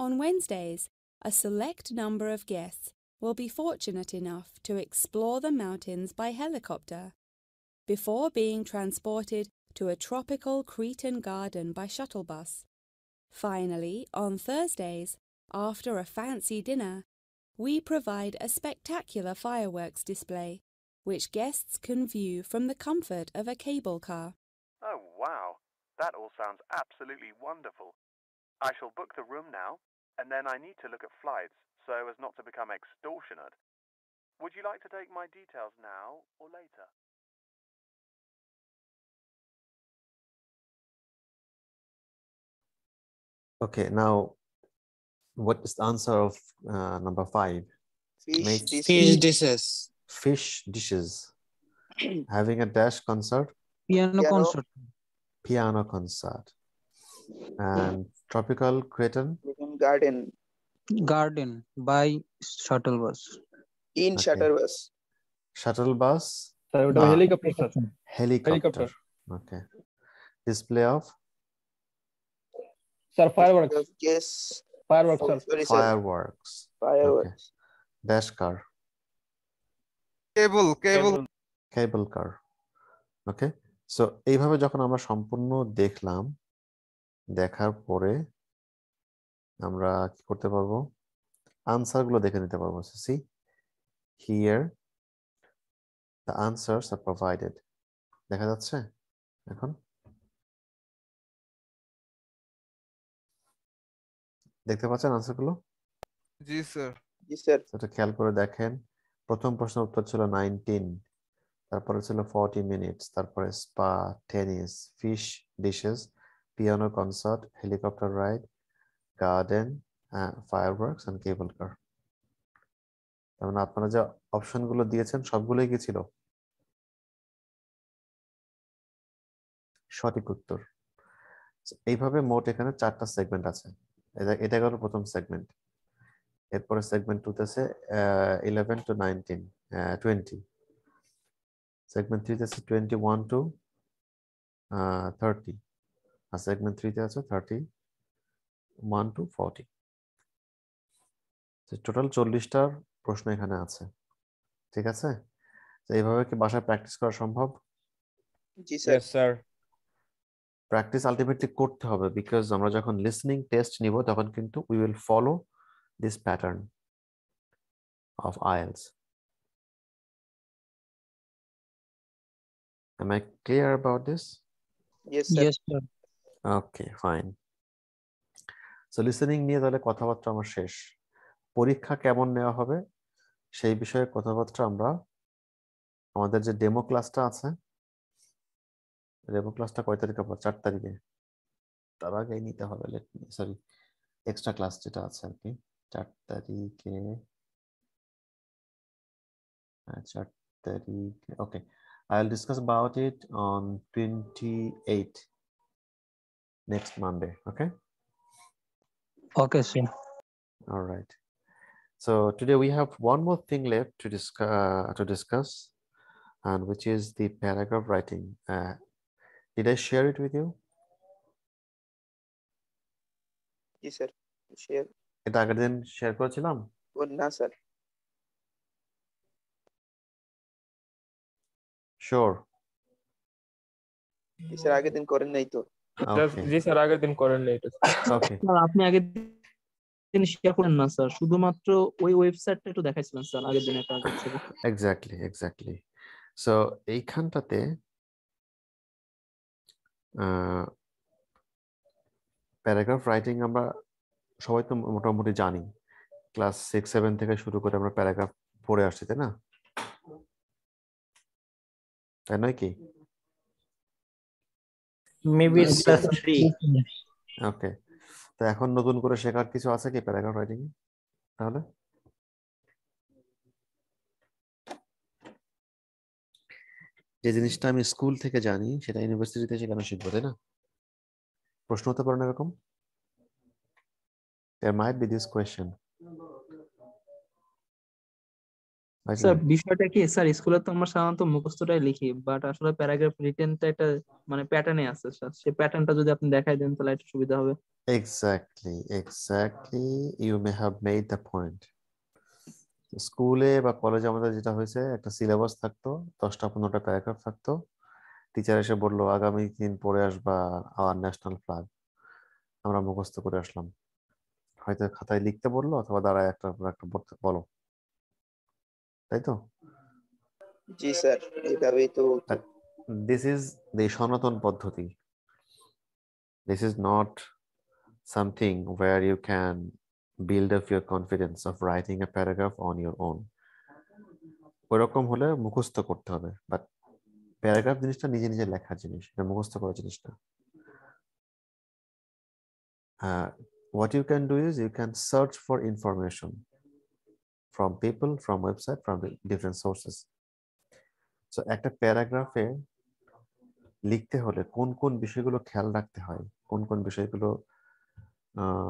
On Wednesdays, a select number of guests will be fortunate enough to explore the mountains by helicopter, before being transported to a tropical Cretan garden by shuttle bus. Finally, on Thursdays, after a fancy dinner, we provide a spectacular fireworks display, which guests can view from the comfort of a cable car. Oh wow, that all sounds absolutely wonderful. I shall book the room now, and then I need to look at flights so as not to become extortionate. Would you like to take my details now or later? Okay, now what is the answer of number 5? Fish dishes. Fish dishes. Having a dash concert. Piano concert. Piano concert. And tropical Cretan. Garden. Garden by shuttle bus. In Okay. shuttle bus. Shuttle bus. helicopter, sir. Helicopter. Okay. Display of Sir, fireworks. Yes. Fireworks, sir. Sorry, sir. fireworks. Fireworks. Okay. Dash car. Cable. Cable car. Okay. So এইভাবে যখন আমরা সম্পূর্ণ দেখলাম, দেখার পরে আমরা কি করতে পারবো? আনসার গুলো দেখে নিতে পারবো। See, here the answers are provided. দেখা যাচ্ছে এখন? দেখতে পাচ্ছেন আনসার গুলো? জি স্যার। জি স্যার। সেটা খেয়াল করে দেখেন। প্রথম প্রশ্নের উত্তর ছিল 19, তারপরে ছিল 40 মিনিটস, তারপরে spa, tennis, fish dishes, piano concert, helicopter ride, garden, fireworks and cable car. তার মানে আপনারা যে অপশনগুলো দিয়েছেন সবগুলোই কি ছিল? সঠিক উত্তর। এইভাবে মোট এখানে 4টা সেগমেন্ট আছে। এটা গেল প্রথম সেগমেন্ট। এরপরে সেগমেন্ট 2 তে আছে 11 to 19 20। সেগমেন্ট 3 তে আছে 21 to 30। আর সেগমেন্ট 3 তে আছে 31 to 40। টোটাল 40টার প্রশ্ন এখানে আছে। ঠিক আছে, তো এইভাবে কি বাসায় প্র্যাকটিস করা সম্ভব? জি sir. Yes, sir. Practice ultimately করতে হবে, বিকজ আমরা যখন লিসনিং টেস্ট নিব তখন কিন্তু we will follow this pattern of IELTS. Am I clear about this? Yes, sir. Yes, sir. Okay, fine. So listening নিয়ে তাহলে কথাবার্তা আমার শেষ। পরীক্ষা কেমন নেওয়া হবে সেই বিষয়ে কথাবার্তা আমরা আমাদের যে ডেমো ক্লাসটা আছে, ডেমো ক্লাসটা কয় তারিখে পর? 4 তারিখে। তার আগেই নিতে হবে, সরি এক্সট্রা ক্লাস যেটা আছে আর কি 4 তারিখে। 4 তারিখে, ওকে। I'll discuss about it on 28 next Monday. Okay. Okay, sir. All right. So today we have one more thing left to discuss, and which is the paragraph writing. Did I share it with you? G sir, share এটা আগের দিন share করেছিলাম? না sir. Sure. জি sir, আগের দিন করেন নাই তো। Okay. জি স্যার, আগের দিন করেন না এটা। Okay. স্যার আপনি আগের দিন শেয়ার করেন না স্যার, শুধুমাত্র ওই ওয়েবসাইটটা একটু দেখাইছিলেন স্যার আগের দিন একটা ছিল। Exactly. So এইখানটাতে প্যারাগ্রাফ রাইটিং আমরা সবাই তো মোটামুটি জানি, ক্লাস 6-7 থেকে শুরু করে আমরা প্যারাগ্রাফ পড়ে আসছি, তাই না? তাই নয় কি? Maybe class 3। ওকে, তো এখন নতুন করে শেখার কিছু আছে কি প্যারাগ্রাফ রাইটিং? তাহলে যে জিনিসটা আমি স্কুল থেকে জানি সেটা ইউনিভার্সিটিতে শেখানো শিখবো, তাই না? প্রশ্ন হতে পারে না এরকম? There might be this question. Sir বিষয়টা কি স্যার, স্কুলে তো আমরা সাধারণত মুখস্থটাই লিখি, বাট আসলে প্যারাগ্রাফ রিটেনটা একটা মানে প্যাটার্নে আছে স্যার, সেই প্যাটার্নটা যদি আপনি দেখাই দেন তাহলে একটু সুবিধা হবে। Exactly. You may have made the point. স্কুলে বা কলেজে আমাদের যেটা হয়েছে, একটা সিলেবাস থাকতো, 10টা-15টা প্যারাগ্রাফ থাকতো। টিচার এসে বললো আগামী দিন পড়ে আসবা আওয়ার ন্যাশনাল ফ্ল্যাগ, আমরা মুখস্থ করে আসলাম। হয়তো খাতায় লিখতে বললো অথবা দাঁড়ায় একটা বলো, তাই তো? জি স্যার, এইভাবেই তো। This is the সনাতন পদ্ধতি. This is not something where you can build up your confidence of writing a paragraph on your own. ওরকম হলে মুখস্থ করতে হবে, বাট প্যারাগ্রাফ জিনিসটা নিজে নিজে লেখার জিনিস, এটা মুখস্থ করার জিনিস না। What you can do is you can search for information from people, from website, from different sources. So একটা প্যারাগ্রাফে লিখতে হলে কোন কোন বিষয়গুলো খেয়াল রাখতে হয়, কোন কোন বিষয়গুলো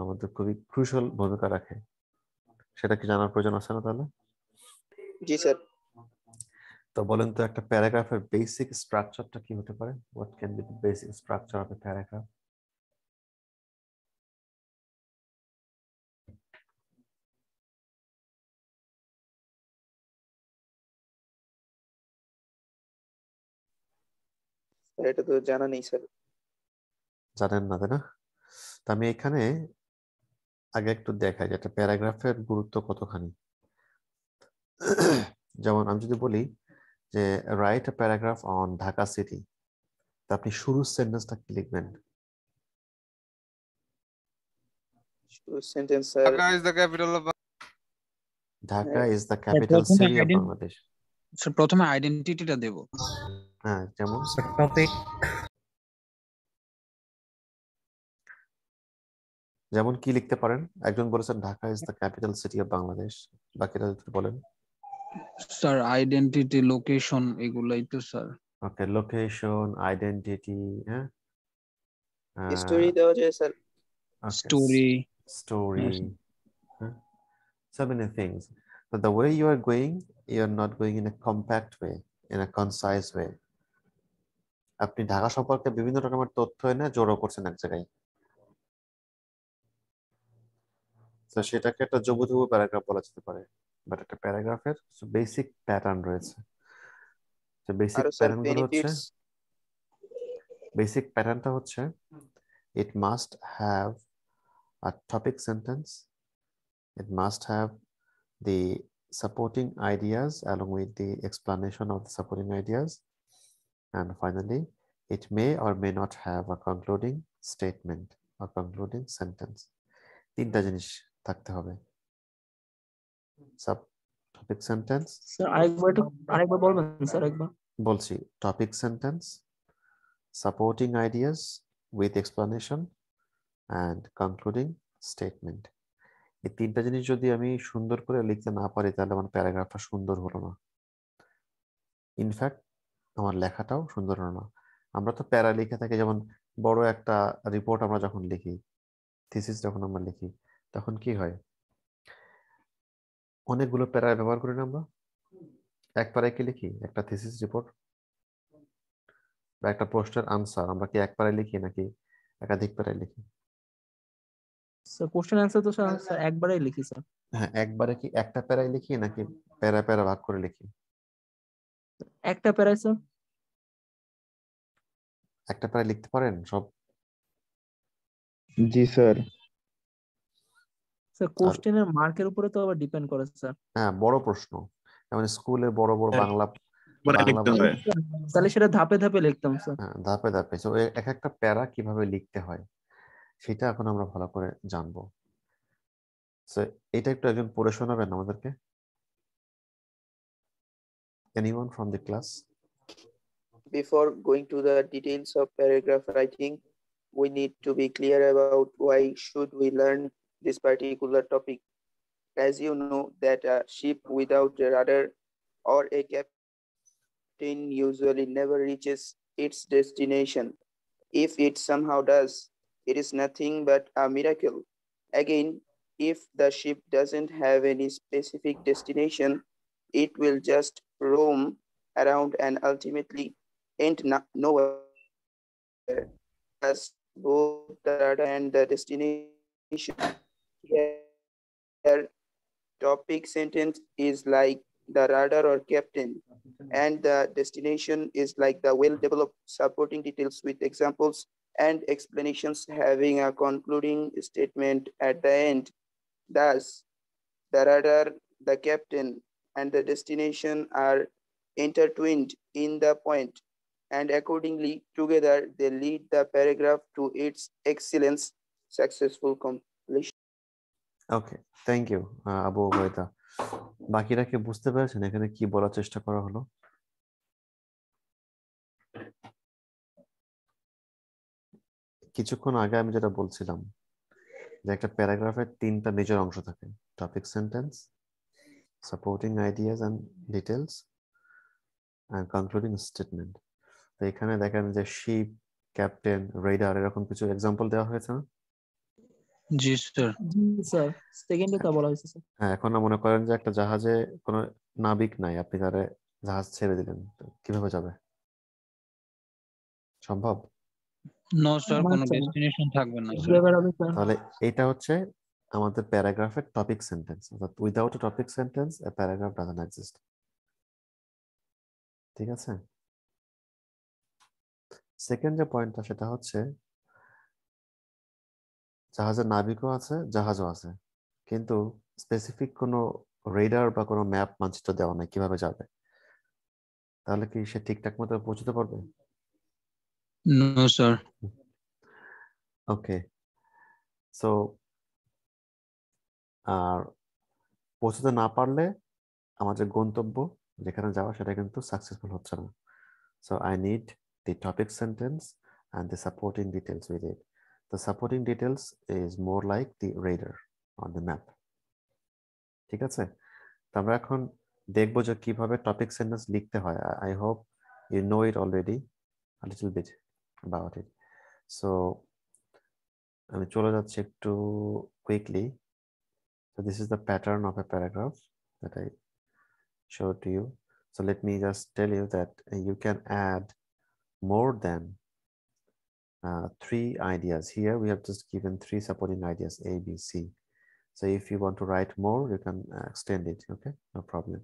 আমাদের খুবই ক্রুশাল ভূমিকা রাখে, সেটা কি জানার প্রয়োজন আছে না তাহলে? জি স্যার। তো বলেন তো একটা প্যারাগ্রাফের বেসিক স্ট্রাকচারটা কি হতে পারে? What can be the basic structure of a paragraph? এটা তো জানা নেই স্যার। জানেন না, তাই না? তো আমি এখানে আগে একটু দেখাই যে একটা প্যারাগ্রাফের গুরুত্ব কতখানি। যেমন আমি যদি বলি যে write a paragraph on Dhaka city, তা আপনি শুরুর সেন্টেন্সটা কি লিখবেন? Sentence sir, Dhaka is the capital of Dhaka is the capital city of Bangladesh. Sir প্রথমে আইডেন্টিটিটা দেব। হ্যাঁ, যেমন টপিক, যেমন কি লিখতে পারেন? একজন বলেছেন Dhaka is the capital city of Bangladesh, বাকিটা যদি বলেন। স্যার আইডেন্টিটি, লোকেশন, এগুলাই তো স্যার। ওকে, লোকেশন, আইডেন্টিটি, হ্যাঁ, স্টোরি দেওয়া যায় sir. Story. Story, so many things. But the way you are not going in a compact way, in a concise way. আপনি ঢাকা সম্পর্কে বিভিন্ন রকমের তথ্য এনে জড়ো করছেন এক জায়গায়, তো সেটাকে একটা জবুথবু প্যারাগ্রাফ বলা যেতে পারে। বাট একটা প্যারাগ্রাফের বেসিক প্যাটার্ন রয়েছে। যে বেসিক আরো স্যার প্যাটার্ন গুলো হচ্ছে, বেনিফিটস। বেসিক প্যাটার্নটা হচ্ছে it must have a topic sentence, it must have the supporting ideas along with the explanation of the supporting ideas, and finally it may or may not have a concluding statement or concluding sentence. তিনটা জিনিস থাকতে হবে। Sub topic sentence, sir আরেকবার বলবেন sir একবার? বলছি, topic sentence, supporting ideas with explanation and concluding statement. এই তিনটা জিনিস যদি আমি সুন্দর করে লিখতে না পারি তাহলে আমার প্যারাগ্রাফটা সুন্দর হলো না, ইনফ্যাক্ট আমার লেখাটাও সুন্দর হলো না। আমরা তো প্যারা লিখে থাকি, যেমন বড় একটা রিপোর্ট আমরা যখন লিখি, থিসিস যখন আমরা লিখি, তখন কি হয়, অনেকগুলো প্যারা ব্যবহার করি না আমরা? এক প্যারায় কি লিখি? একটা থিসিস রিপোর্ট বা একটা প্রশ্নের আনসার আমরা কি এক প্যারায় লিখি নাকি একাধিক প্যারায় লিখি? স্যার কোশ্চেন অ্যান্সার তো স্যার একবারেই লিখি স্যার। হ্যাঁ, একবারে কি একটা প্যারায় লিখি নাকি প্যারা প্যারা ভাগ করে লিখি? একটা প্যারায় স্যার। একটা প্যারায় লিখতে পারেন সব? জি স্যার। স্যার কোশ্চেনের মার্কের উপরে তো আবার ডিপেন্ড করে স্যার। হ্যাঁ, বড় প্রশ্ন, যেমন স্কুলে বড় বড় বাংলা, তাহলে সেটা ধাপে ধাপে লিখতাম স্যার। হ্যাঁ ধাপে ধাপে। তো এক একটা প্যারা কিভাবে লিখতে হয় সেটা এখন আমরা ভালো করে জানবো। সো এটা একটু একজন পড়ে শোনাবেন আমাদেরকে? Anyone from the class? Before going to the details of paragraph writing, we need to be clear about why should we learn this particular topic. As you know that a ship without a rudder or a captain usually never reaches its destination. If it somehow does, it is nothing but a miracle. Again, if the ship doesn't have any specific destination, it will just roam around and ultimately end nowhere. As both the rudder and the destination, here topic sentence is like the rudder or captain, and the destination is like the well-developed supporting details with examples and explanations having a concluding statement at the end. Thus, the rudder, the captain, and the destination are intertwined in the point, and accordingly, together they lead the paragraph to its excellence, successful completion. Okay, thank you Abu Obaida. বাকিরা কি বুঝতে পেরেছেন এখানে কি বলার চেষ্টা করা হলো? কিছুক্ষণ আগে আমি যেটা বলছিলাম যে একটা প্যারাগ্রাফের তিনটা মেজর অংশ থাকে, topic sentence, supporting ideas and details and concluding statement. তো এখানে দেখেন যে শিপ, ক্যাপ্টেন, রেডার এরকম কিছু এক্সাম্পল দেওয়া হয়েছে না? জি স্যার। জি স্যার, সেকেন্ডে তা বলা হয়েছে স্যার। হ্যাঁ, এখন মনে করেন যে একটা জাহাজে কোনো নাবিক নাই, আপনি তারে জাহাজ ছেড়ে দিলেন, তো কিভাবে যাবে? সম্ভব? নো স্যার, কোনো ডেস্টিনেশন থাকবে না স্যার। তাহলে এটা হচ্ছে আমাদের প্যারাগ্রাফের টপিক সেন্টেন্স, অর্থাৎ without a topic sentence a paragraph doesn't exist. ঠিক আছে? সেকেন্ড যে পয়েন্টটা সেটা হচ্ছে জাহাজের নাবিকও আছে, জাহাজও আছে, কিন্তু স্পেসিফিক কোনো রেডার বা কোনো ম্যাপ মানচিত্র দেওয়া নাই কিভাবে যাবে। তাহলে কি সে ঠিকঠাক মতো পৌঁছতে পারবে? No sir. ওকে, সো আর পৌঁছতে না পারলে আমাদের গন্তব্য যেখানে যাওয়া সেটা কিন্তু সাকসেসফুল হচ্ছে না। So I need the topic sentence and the supporting details with it. The supporting details is more like the radar on the map. ঠিক আছে? তো আমরা এখন দেখবো যে কিভাবে টপিক সেন্টেন্স লিখতে হয়। I hope You know it already a little bit about it. So আমি চলে যাচ্ছি একটু quickly. So this is the pattern of a paragraph that I showed to you. So let me just tell you that you can add more than 3 ideas. Here we have just given 3 supporting ideas, A, B, C. So if you want to write more, you can extend it. Okay, no problem.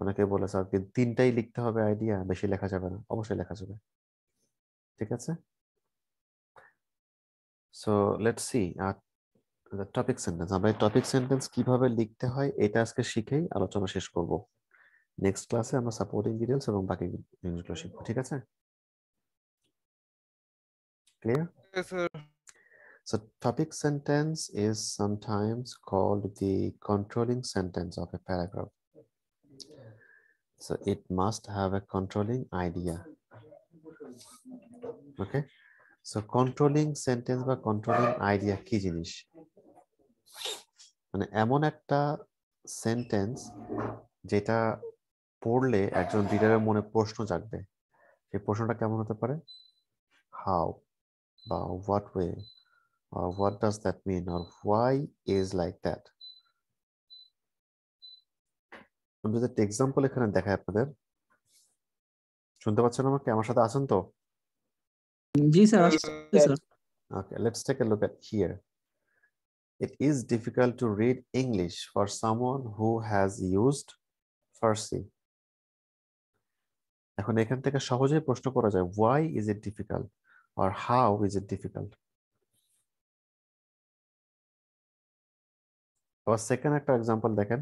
অনেকে বলে sir কি 3টাই লিখতে হবে idea, বেশি লেখা যাবে না? অবশ্যই লেখা যাবে, ঠিক আছে? So let's see the topic sentence. আমরা টপিক সেন্টেন্স কিভাবে লিখতে হয় এটা আজকে শিখেই আলোচনা শেষ করব। নেক্সট ক্লাসে আমরা সাপোর্টিং ডিটেইলস এবং বাকি জিনিসগুলো শিখব, ঠিক আছে? Clear? Yes, sir. So topic sentence is sometimes called the controlling sentence of a paragraph. So it must have a controlling idea. Okay? So controlling sentence বা controlling idea কি জিনিস? মানে এমন একটা সেন্টেন্স যেটা পড়লে একজন রিডারের মনে প্রশ্ন জাগবে। সেই প্রশ্নটা কেমন হতে পারে? How বা what way or what does that mean or why is like that? আমি যদি একটা এক্সাম্পল এখানে দেখাই আপনাদের, শুনতে পাচ্ছেন আমাকে? আমার সাথে আছেন তো? জি sir, sir. Okay, let's take a look at here. It is difficult to read English for someone who has used Farsi. এখন এখান থেকে সহজেই প্রশ্ন করা যায়, why is it difficult or how is it difficult? আবার সেকেন্ড একটা example দেখেন,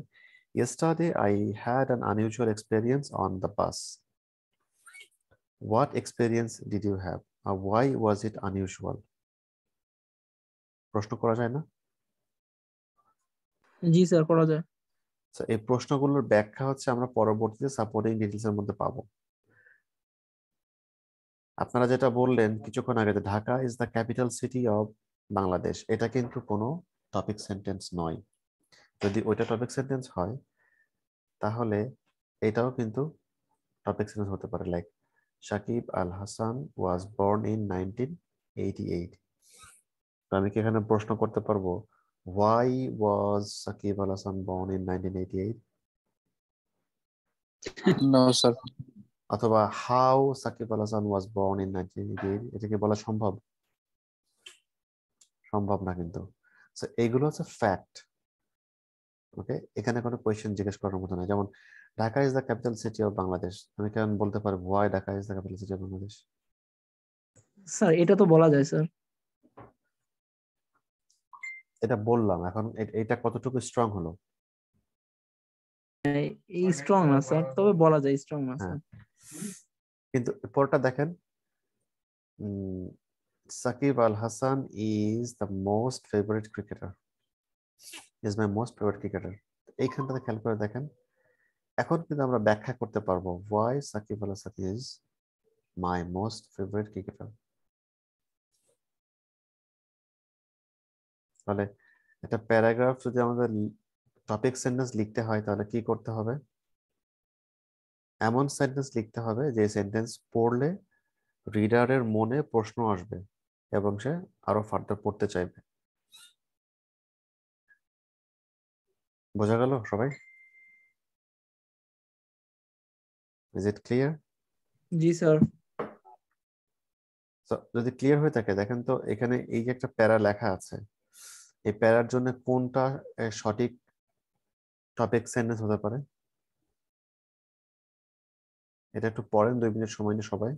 yesterday I had an unusual experience on the bus. What experience did you have or why was it unusual? প্রশ্ন করা যায় না? জি স্যার, করা যায়। So এই প্রশ্নগুলোর ব্যাখ্যা হচ্ছে আমরা পরবর্তীতে সাপোর্টিং ডিটেইলস এর মধ্যে পাবো। আপনারা যেটা বললেন কিছুক্ষণ আগে, Dhaka is the capital city of Bangladesh, এটা কিন্তু কোনো টপিক সেন্টেন্স নয়। যদি ওইটা টপিক সেন্টেন্স হয় তাহলে এটাও কিন্তু টপিক সেন্টেন্স হতে পারে, like Shakib Al Hasan was born in 1988। তো আমি কি এখানে প্রশ্ন করতে পারবো, why was Shakib Al Hasan born in 1988? No, sir. অথবা how Shakib Al Hasan was born in 1988? এটা কি বলা সম্ভব? সম্ভব না কিন্তু। সো এইগুলো হচ্ছে ফ্যাক্ট। ওকে, এখানে কোনো কোয়েশ্চেন জিজ্ঞেস করার মতো না। যেমন Dhaka is the capital city of Bangladesh, আমি কেন বলতে পারবো why Dhaka is the capital city of Bangladesh? Sir এটা তো বলা যায় স্যার। এটা বললাম, এখন এটা কতটুকু স্ট্রং হলো? এই স্ট্রং না স্যার, তবে বলা যায় স্ট্রং না স্যার। কিন্তু পরটা দেখেন, Shakib Al Hasan is the most favorite cricketer, is my most favorite cricketer। এইখানটাতে খেয়াল করে দেখেন, এখন কিন্তু আমরা ব্যাখ্যা করতে পারবো why Shakib Al Hasan is my most favorite cricketer। তাহলে একটা প্যারাগ্রাফ যদি আমাদের টপিক সেন্টেন্স লিখতে হয় তাহলে কি করতে হবে? এমন সেন্টেন্স লিখতে হবে যে সেন্টেন্স পড়লে রিডারের মনে প্রশ্ন আসবে এবং সে আরো ফার্দার পড়তে চাইবে। বোঝা গেল সবাই? Is it clear? G sir. যদি ক্লিয়ার হয়ে থাকে দেখেন তো, এখানে এই যে একটা প্যারা লেখা আছে, এই প্যারার জন্য কোনটা সঠিক টপিক সেন্টেন্স হতে পারে? এটা একটু পড়েন, 2 মিনিট সময় নিয়ে সবাই,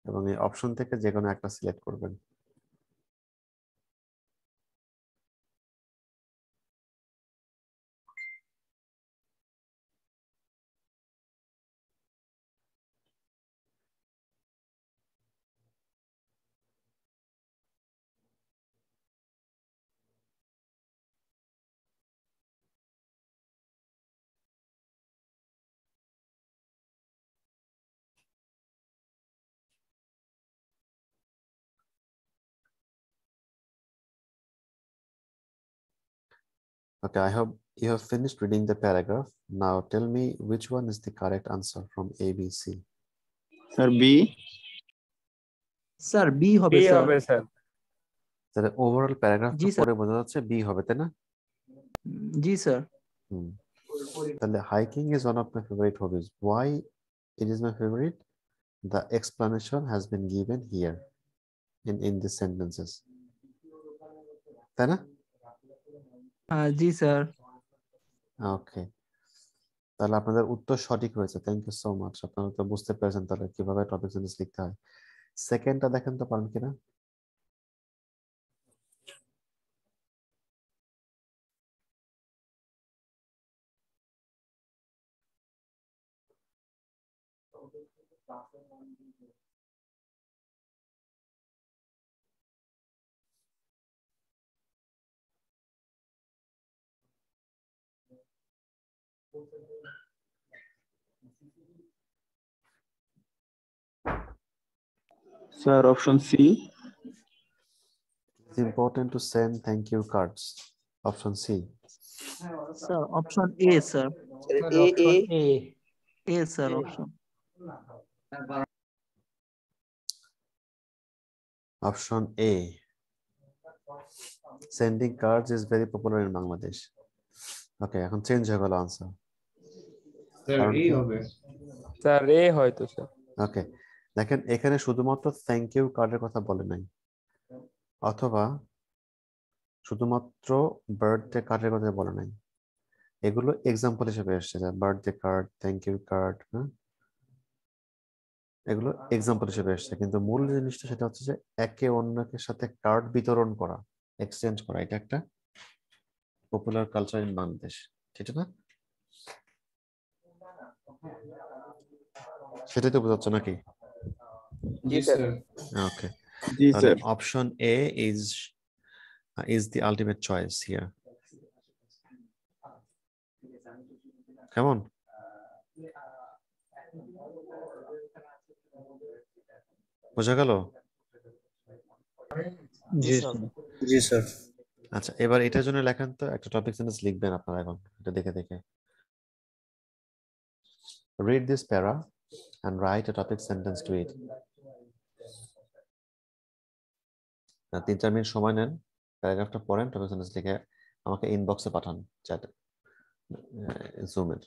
এবং এই অপশন থেকে যে কোনো একটা সিলেক্ট করবেন। Okay, I hope you have finished reading the paragraph. Now tell me which one is the correct answer from A, B, C. Sir B. Sir B হবে বি স্যার। হবে স্যার। তাহলে overall প্যারাগ্রাফটা জি sir. পড়ে বোঝা যাচ্ছে B হবে, তাই না? জি স্যার। তাহলে hiking is one of my favorite hobbies. Why it is my favorite? The explanation has been given here in these sentences. তাই না? জি স্যার। ওকে, তাহলে আপনাদের উত্তর সঠিক হয়েছে। Thank you so much. আপনারা তো বুঝতে পেরেছেন তাহলে কিভাবে টপিক সেন্টেন্স লিখতে হয়। সেকেন্ডটা দেখেন তো পারেন কিনা। Sir option C. It's important to send thank you cards. Option C. Sir option A sir. A sir option. Option A. Sending cards is very popular in Bangladesh. Okay, এখন change হয়ে গেল answer. Sir এ হবে। Sir এ হয়তো sir. ওকে, দেখেন এখানে শুধুমাত্র thank you কার্ডের কথা বলে নাই, অথবা শুধুমাত্র বার্থডে কার্ডের কথা বলে নাই। এগুলো এক্সাম্পল হিসেবে এসছে, birthday card, thank you card, হ্যাঁ, এগুলো এক্সাম্পল হিসেবে এসছে। কিন্তু মূল জিনিসটা সেটা হচ্ছে যে একে অন্যকে সাথে কার্ড বিতরণ করা, এক্সচেঞ্জ করা, এটা একটা পপুলার কালচার ইন বাংলাদেশ, ঠিক না? সেটাই তো বোঝাচ্ছে নাকি? জি স্যার। ওকে, জি তাহলে sir. Option A is the ultimate choice here. কেমন? বোঝা গেল? জি স্যার। জি স্যার। আচ্ছা, এবার এটার জন্য লেখেন তো একটা টপিক সেন্টেন্স লিখবেন আপনারা এখন, এটা দেখে দেখে। Read this para and write a topic sentence to it. 3-4 minute সময় নেন, প্যারাগ্রাফটা পড়েন, টপিক সেন্টেন্স লিখে আমাকে ইনবক্সে পাঠান, চ্যাটে, জুমের।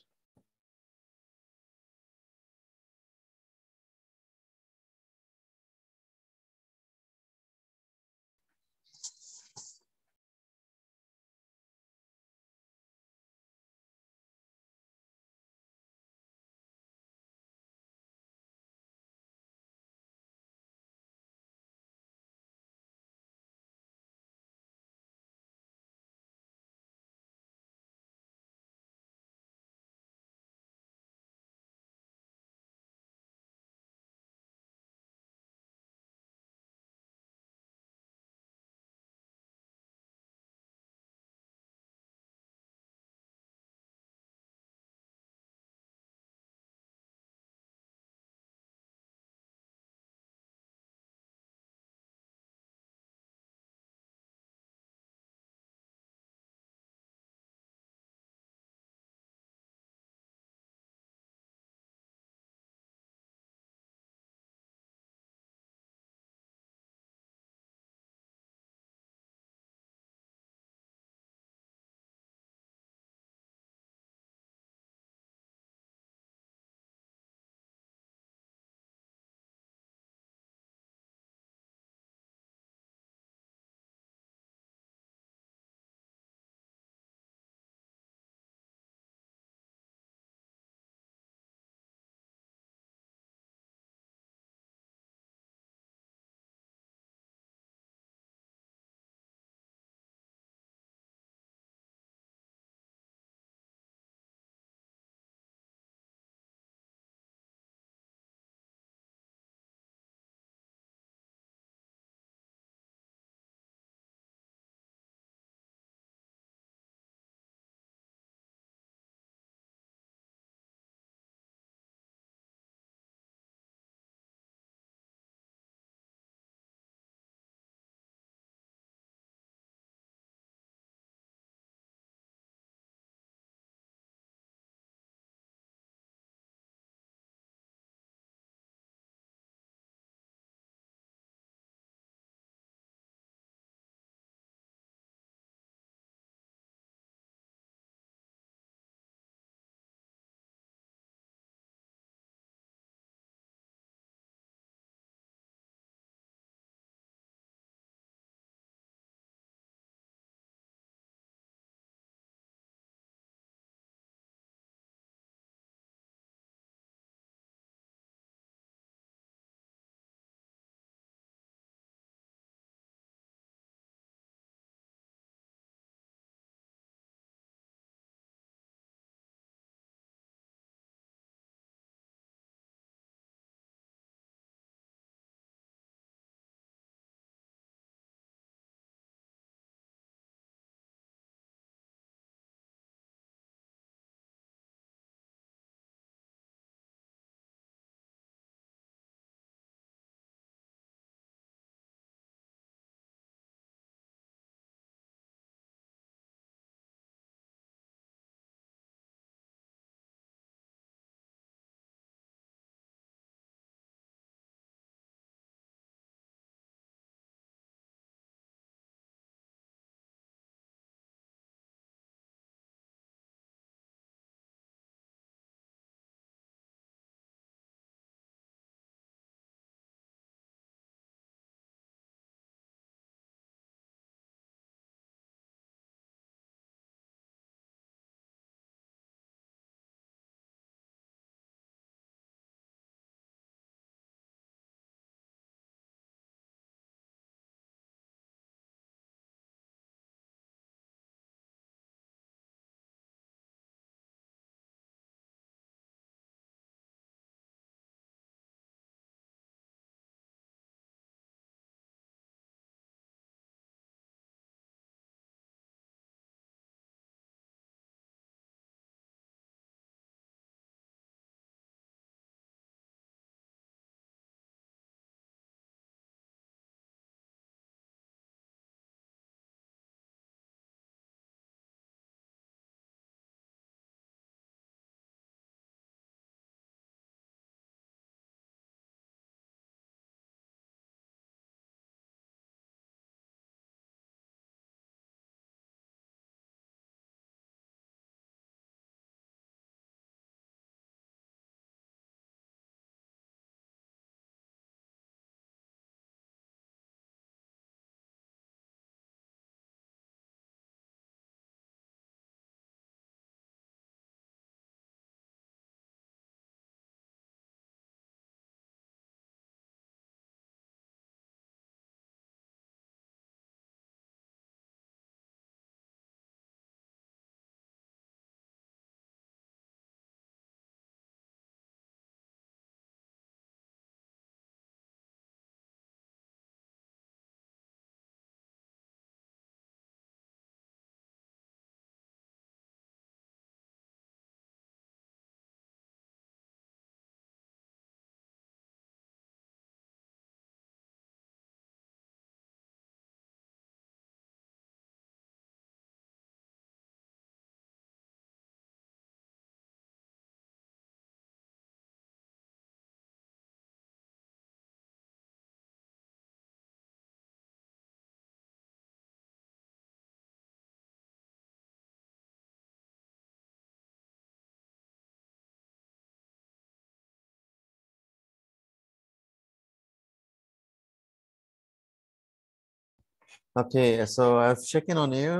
Okay, so I've checked in on you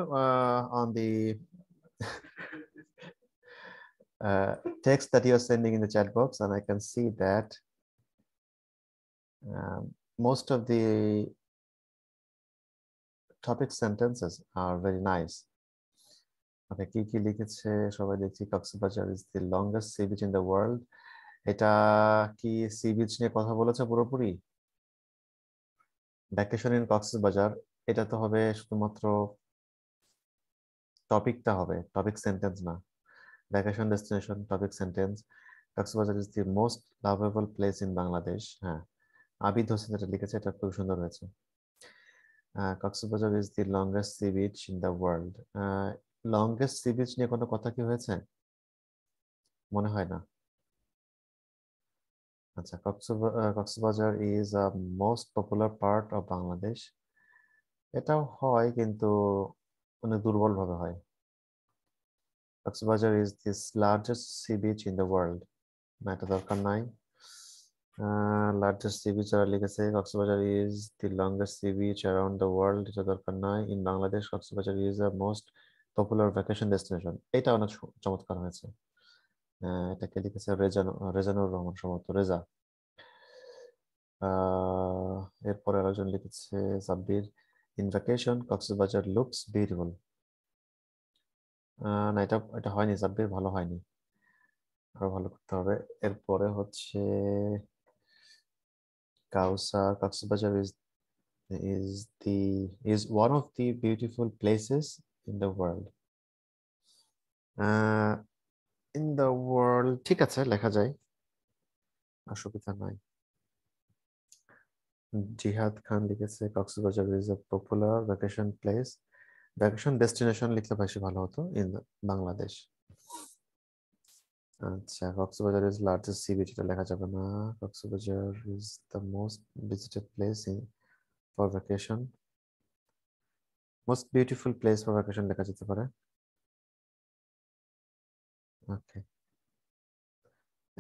on the text that you're sending in the chat box, and I can see that most of the topic sentences are very nice. Okay, কি লিখেছে সবাই দেখছি Cox's Bazar is the longest sea beach in the world. এটা কি sea beach নিয়ে কথা বলেছে পুরোপুরি? ভ্যাকেশন ইন কক্সবাজার এটা তো হবে শুধুমাত্র টপিকটা হবে, টপিক সেন্টেন্স না। Vacation destination topic sentence. Cox's Bazar is the most lovable place in Bangladesh. হ্যাঁ, আবিদ হোসেন যেটা লিখেছে এটা খুব সুন্দর হয়েছে। Cox's Bazar is the longest sea beach in the world. Longest sea beach নিয়ে কোনো কথা কি হয়েছে? মনে হয় না। আচ্ছা, Cox's Bazar is a most popular part of Bangladesh. এটাও হয় কিন্তু অনেক দুর্বল ভাবে হয়। Cox's Bazar is this largest sea beach in the world. না, এটা দরকার নাই। লার্জেস্ট সি বিচ যারা লিখেছে Cox's Bazar is the longest sea beach around the world, এটা দরকার নাই। In Bangladesh Cox's Bazar is a most popular vacation destination, এটা অনেক চমৎকার হয়েছে। এটাকে লিখেছে রেজানুর রহমান সম্ভবত, রেজা। এরপরে আরেকজন লিখেছে Sabbir, in vacation Cox's Bazar looks beautiful. না, এটা হয়নি সাব্বির, ভালো হয়নি, আরো ভালো করতে হবে। এরপরে হচ্ছে কাউসার, Cox's Bazar is one of the beautiful places in the world. In the world, ঠিক আছে, লেখা যায়, অসুবিধা নাই। জিহাদ খান লিখেছে Cox's Bazar is a popular vacation place. Vacation destination লিখলে বেশি ভালো হতো, ইন বাংলাদেশ। আচ্ছা, Cox's Bazar is largest sea beach, এটা লেখা যাবে না। Cox's Bazar is the most visited place for vacation. Most beautiful place for vacation লেখা যেতে পারে। ওকে,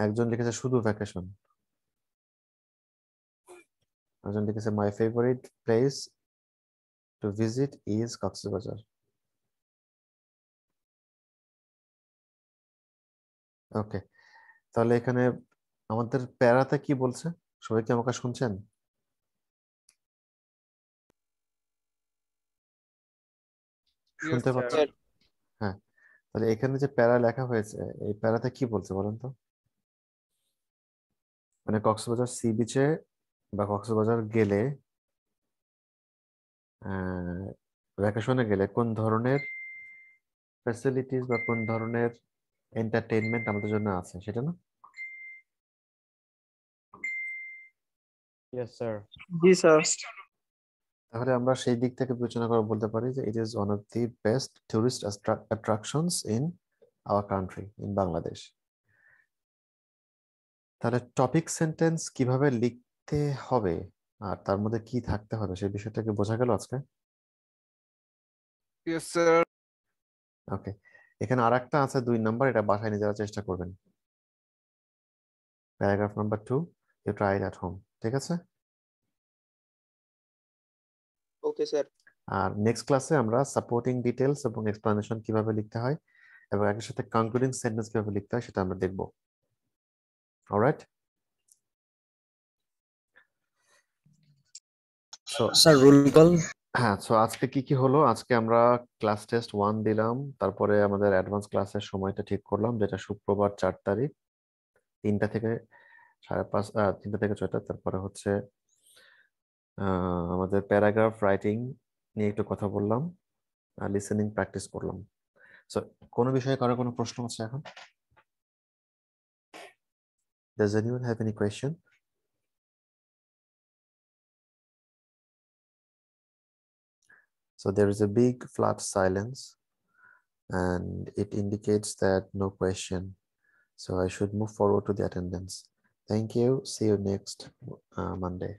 একজন লিখেছে শুধু ভ্যাকেশন, একজন লিখেছে my favourite place to visit is Cox's Bazar. ওকে, তাহলে এখানে আমাদের প্যারাতে কি বলছে? সবাই কি আমাকে শুনছেন? শুনতে পাচ্ছেন? হ্যাঁ, তাহলে এখানে যে প্যারা লেখা হয়েছে এই প্যারাতে কি বলছে বলেন তো? মানে কক্সবাজার সি বিচে বা কক্সবাজার গেলে, ভ্যাকেশনে গেলে কোন ধরনের ফ্যাসিলিটিস বা কোন ধরনের এন্টারটেইনমেন্ট আমাদের জন্য আছে, সেটা না? Yes, sir. জি স্যার। তাহলে আমরা সেই দিক থেকে বিবেচনা করে বলতে পারি যে it is one of the best tourist attractions in our country, in Bangladesh. তাহলে টপিক সেন্টেন্স কিভাবে লিখতে হবে আর তার মধ্যে কি থাকতে হবে সেই বিষয়টাকে বোঝা গেল আজকে? Yes, sir. ওকে, এখানে আরেকটা আছে 2 নাম্বার, এটা বাসায় নিয়ে যাওয়ার চেষ্টা করবেন। Paragraph number 2, you try it at home, ঠিক আছে? Okay sir. আর নেক্সট ক্লাসে আমরা সাপোর্টিং ডিটেলস এবং এক্সপ্লানেশন কিভাবে লিখতে হয় এবং এর সাথে কনক্লুডিং সেন্টেন্স কিভাবে লিখতে হয় সেটা আমরা দেখব। Alright, so sir rule call. হ্যাঁ, সো আজকে কি কি হলো? আজকে আমরা ক্লাস টেস্ট 1 দিলাম, তারপরে আমাদের অ্যাডভান্স ক্লাসের সময়টা ঠিক করলাম, যেটা শুক্রবার 4 তারিখ 3টা থেকে 5:30, 3টা থেকে 6টা। তারপরে হচ্ছে আমাদের প্যারাগ্রাফ রাইটিং নিয়ে একটু কথা বললাম, লিসেনিং প্র্যাকটিস করলাম। সো কোনো বিষয়ে কারো কোনো প্রশ্ন আছে এখন? Does anyone have any question? So there is a big flat silence and it indicates that no question. So I should move forward to the attendance. Thank you. See you next Monday.